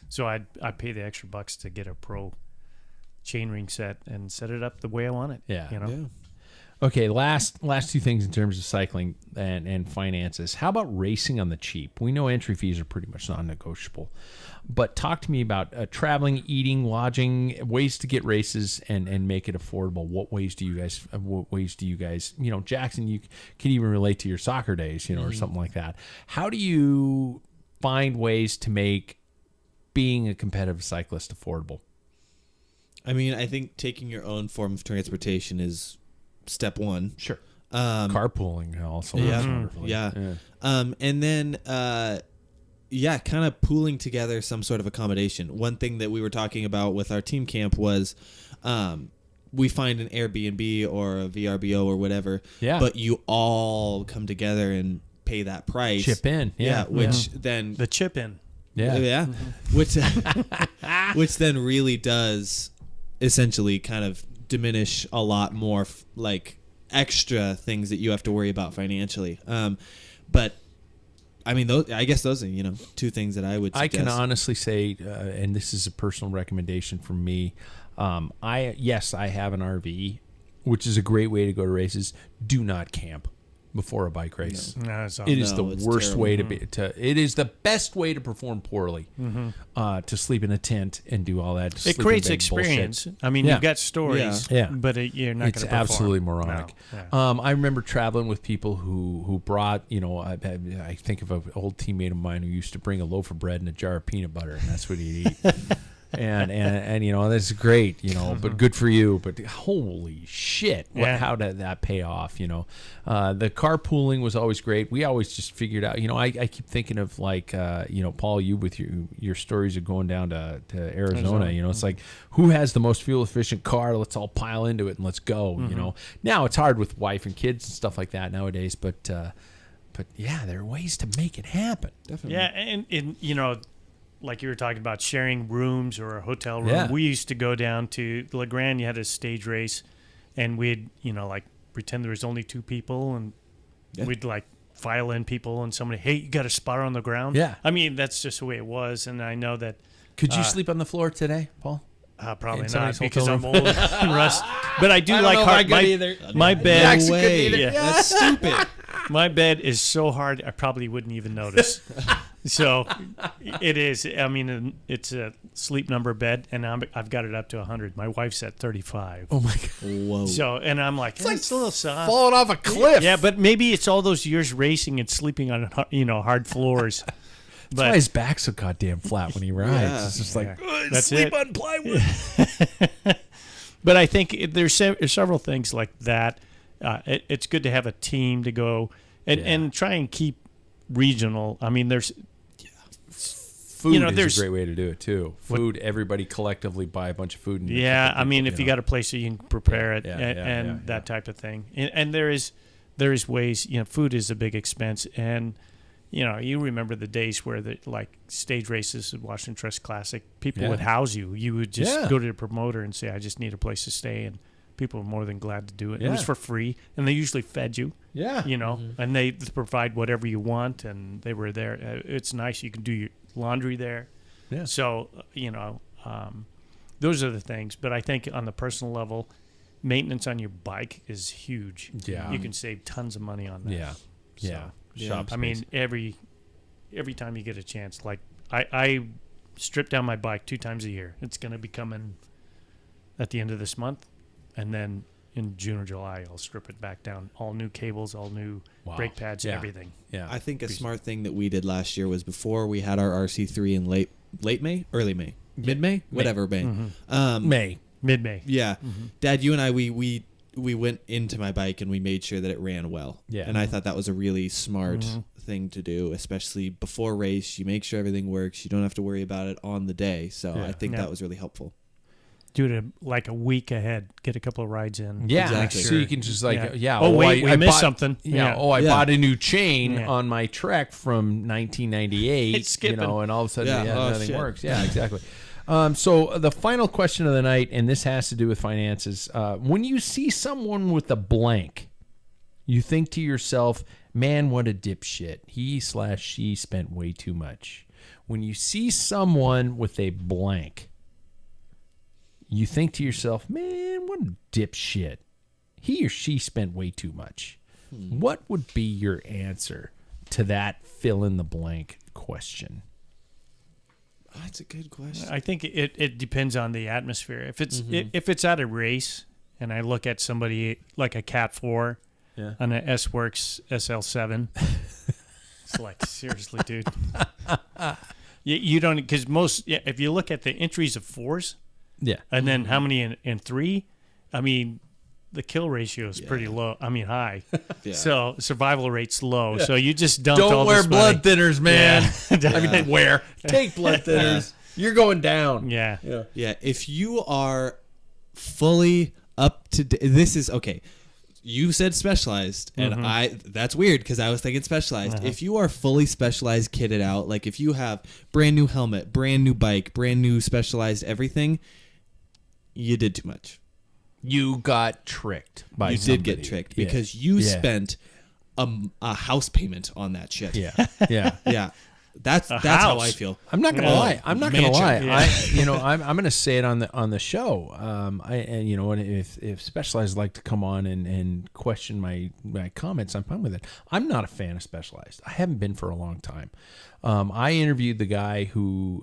So I'd pay the extra bucks to get a pro chainring set and set it up the way I want it. Yeah. Yeah. Okay, last 2 things in terms of cycling and finances. How about racing on the cheap? We know entry fees are pretty much non-negotiable, but talk to me about traveling, eating, lodging, ways to get races and make it affordable. What ways do you guys? Jackson, you can even relate to your soccer days, or something like that. How do you find ways to make being a competitive cyclist affordable? I mean, I think taking your own form of transportation is step one. Sure. Carpooling also works wonderfully. Yeah. And then, kind of pooling together some sort of accommodation. One thing that we were talking about with our team camp was we find an Airbnb or a VRBO or whatever, but you all come together and pay that price. Chip in. Which then... The chip in. Yeah. Which then really does essentially kind of diminish a lot more like extra things that you have to worry about financially. But I mean, I guess those are 2 things that I would suggest. I can honestly say, and this is a personal recommendation from me. I have an RV, which is a great way to go to races. Do not camp before a bike race. No, it is the worst terrible. way it is the best way to perform poorly. To sleep in a tent and do all that. It creates experience. Bullshit. I mean, you've got stories, but you're not going to perform. It's absolutely moronic. No. I remember traveling with people who brought, I think of an old teammate of mine who used to bring a loaf of bread and a jar of peanut butter, and that's what he'd eat. and that's great, but good for you. But holy shit, how did that pay off? The carpooling was always great. We always just figured out. I keep thinking of like, Paul, you with your stories of going down to Arizona. It's like, who has the most fuel efficient car? Let's all pile into it and let's go. Now it's hard with wife and kids and stuff like that nowadays, but yeah, there are ways to make it happen. Definitely. Yeah, and like you were talking about sharing rooms or a hotel room. Yeah. We used to go down to La Grande. You had a stage race, and we'd like pretend there was only 2 people, and we'd like file in people, and somebody, hey, you got a spot on the ground? Yeah. I mean, that's just the way it was, and I know that. Could you sleep on the floor today, Paul? Probably In not, somebody's because hotel I'm old and rust. But I do like hard. My bed. No way. That's stupid. My bed is so hard, I probably wouldn't even notice. So it is. I mean, it's a sleep number bed, and I've got it up to 100. My wife's at 35. Oh my god! Whoa. So, and I'm like, it's a little soft. Falling off a cliff. Yeah, but maybe it's all those years racing and sleeping on hard floors. That's why his back's so goddamn flat when he rides. Yeah. It's just like, That's sleep it. on plywood. But I think there's several things like that. It's good to have a team to go and try and keep regional. I mean, there's food is a great way to do it too. Food, everybody collectively buy a bunch of food. And I mean, if you got a place that you can prepare it and that type of thing, and there is ways. Food is a big expense, and you remember the days where like stage races at Washington Trust Classic, people would house you. You would just go to the promoter and say, I just need a place to stay, and people were more than glad to do it. It was for free, and they usually fed you. Yeah. And they provide whatever you want, and they were there. It's nice. You can do your laundry there. Yeah. So, those are the things. But I think on the personal level, maintenance on your bike is huge. Yeah. You can save tons of money on that. Yeah. Yeah. So, Shop I space. mean, every time you get a chance, like I strip down my bike 2 times a year. It's going to be coming at the end of this month, and then in June or July, I'll strip it back down. All new cables, all new brake pads, Yeah. everything. Yeah. I think a smart thing that we did last year was before we had our RC3 in late May, early May, mid-May, whatever May. May. Mid-May. Yeah, Dad, you and I we went into my bike and we made sure that it ran well. Yeah. And I thought that was a really smart thing to do, especially before race. You make sure everything works. You don't have to worry about it on the day. So I think that was really helpful. Do it like a week ahead. Get a couple of rides in. Yeah, Exactly. so you can just like, Oh, wait, we missed bought- something. Yeah. Yeah. Oh, I Yeah. bought a new chain Yeah. on my Trek from 1998. It's skipping. And all of a sudden, Yeah. Oh, nothing shit. works. Yeah, exactly. So the final question of the night, and this has to do with finances. When you see someone with a blank, you think to yourself, "Man, what a dipshit! He/she spent way too much." When you see someone with a blank, you think to yourself, "Man, what a dipshit! He or she spent way too much." What would be your answer to that fill in the blank question? That's a good question. I think it depends on the atmosphere. If it's at a race and I look at somebody like a Cat 4 on an S-Works SL7, it's like, seriously, dude. You don't, because if you look at the entries of 4s, Yeah. and then how many in 3, I mean, the kill ratio is pretty low. I mean, high. Yeah. So survival rate's low. So you just dumped Don't all wear this blood money. thinners, man. Yeah. I mean, take blood thinners. You're going down. Yeah. Yeah, if you are fully up to date, this is okay. You said specialized, and that's weird because I was thinking specialized. If you are fully specialized, kitted out, like if you have brand new helmet, brand new bike, brand new specialized everything, you did too much. You got tricked by You somebody. did get tricked Yeah. because you Yeah. spent a house payment on that shit. Yeah. Yeah. Yeah. That's how house. I feel. I'm not gonna lie. I'm not gonna Mansion. lie. Yeah. I'm gonna say it on the show. And if Specialized like to come on and question my comments, I'm fine with it. I'm not a fan of Specialized. I haven't been for a long time. I interviewed the guy who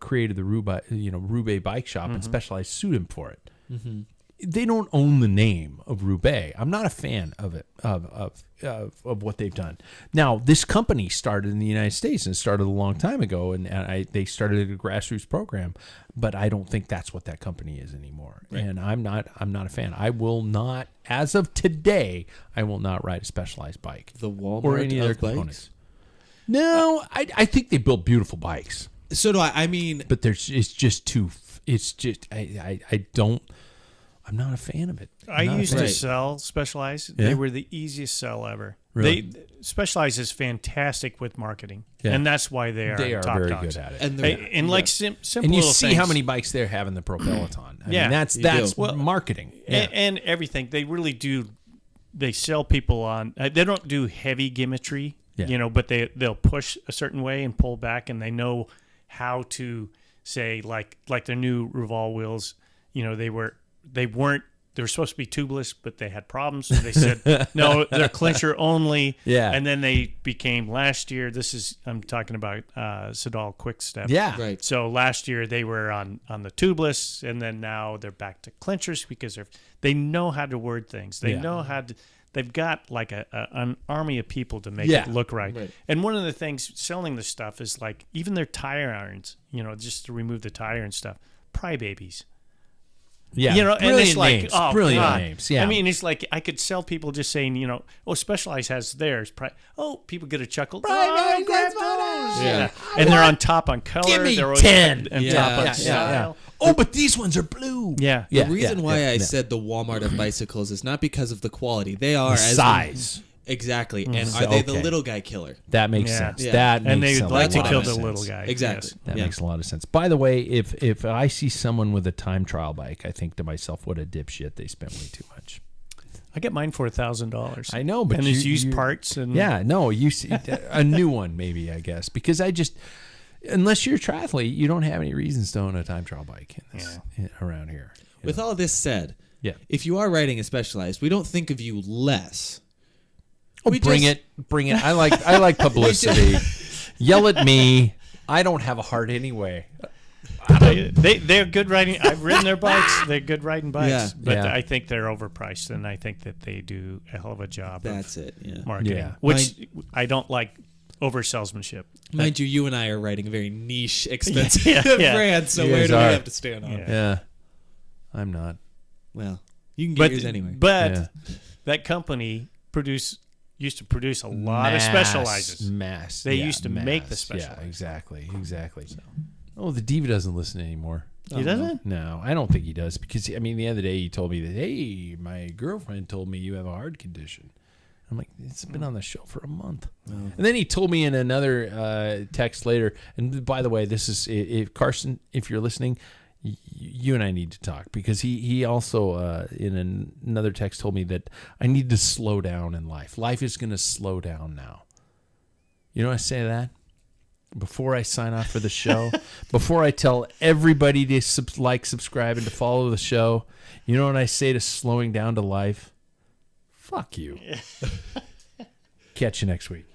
created the Roubaix bike shop, and Specialized sued him for it. They don't own the name of Roubaix. I'm not a fan of it, of what they've done. Now, this company started in the United States and started a long time ago, and they started a grassroots program, but I don't think that's what that company is anymore. Right. And I'm not a fan. I will not, as of today, I will not ride a Specialized bike. The Walmart or any other of bikes? components. No, I think they build beautiful bikes, So do I. I mean, but I'm not a fan of it. I used to Right. sell Specialized. Yeah. They were the easiest sell ever. Really? Specialized is fantastic with marketing, Yeah. and that's why they are top very dogs. good at it. and Hey, they're, and like simple And you little see things. how many bikes they're having the Pro Peloton. I Yeah, mean, that's you that's do. Well, marketing. and everything. They really do. They sell people on. They don't do heavy gimmickry, Yeah. but they'll push a certain way and pull back, and they know how to say like their new Revol wheels. They weren't. They were supposed to be tubeless, but they had problems. So they said, no, they're clincher only. Yeah. And then they became last year. I'm talking about Sedal Quick Step. Yeah. right. So last year they were on the tubeless, and then now they're back to clinchers because they know how to word things. They Yeah. know how to. They've got like an army of people to make Yeah. it look right. Right. And one of the things selling this stuff is like even their tire irons, just to remove the tire and stuff. Pry babies. Yeah. And Brilliant it's like, names. oh, Brilliant God. names. Yeah. I mean, it's like I could sell people just saying, Specialized has theirs. People get a chuckle. Oh, grab those. Yeah. And they're on top on color. Give me they're always 10. on Yeah. top on Yeah, style. Oh, but these ones are blue. Yeah. Yeah. The reason why I yeah. said the Walmart of bicycles is not because of the quality. They are The as size. Exactly. And So, are they the okay. little guy killer? That makes Yeah. sense. Yeah. That And makes they a like to lot kill of the sense. little guy. Exactly. Yes. That Yeah. makes a lot of sense. By the way, if I see someone with a time trial bike, I think to myself, what a dipshit. They spent way too much. I get mine for $1,000. I know, but and it's you- used you- parts and Yeah, no, you see a new one maybe, I guess, because unless you're a triathlete, you don't have any reasons to own a time trial bike around here. With all this said, Yeah. If you are writing a specialized, we don't think of you less. Oh, bring it. I like publicity. Yell at me. I don't have a heart anyway. They're good riding. I've ridden their bikes. They're good riding bikes. Yeah. But Yeah. I think they're overpriced, and I think that they do a hell of a job That's it. Yeah. of marketing, Yeah. which I don't like over salesmanship. Mind you and I are writing a very niche, expensive Yeah. brand, so You where guys do we are. have to stand on? Yeah. Yeah. I'm not. Well, you can get yours anyway. But Yeah. that company used to produce a lot of specializers. Mass. They used to make the Yeah, specializers. exactly. Oh, the diva doesn't listen anymore. He doesn't? No, I don't think he does because, I mean, the other day he told me that, hey, my girlfriend told me you have a heart condition. I'm like, it's been on the show for a month. And then he told me in another text later, and by the way, this is, if Carson, if you're listening, you and I need to talk because he also, in another text, told me that I need to slow down in life. Life is going to slow down now. You know, I say that before I sign off for the show, before I tell everybody to subscribe, and to follow the show. You know what I say to slowing down to life? Fuck you. Catch you next week.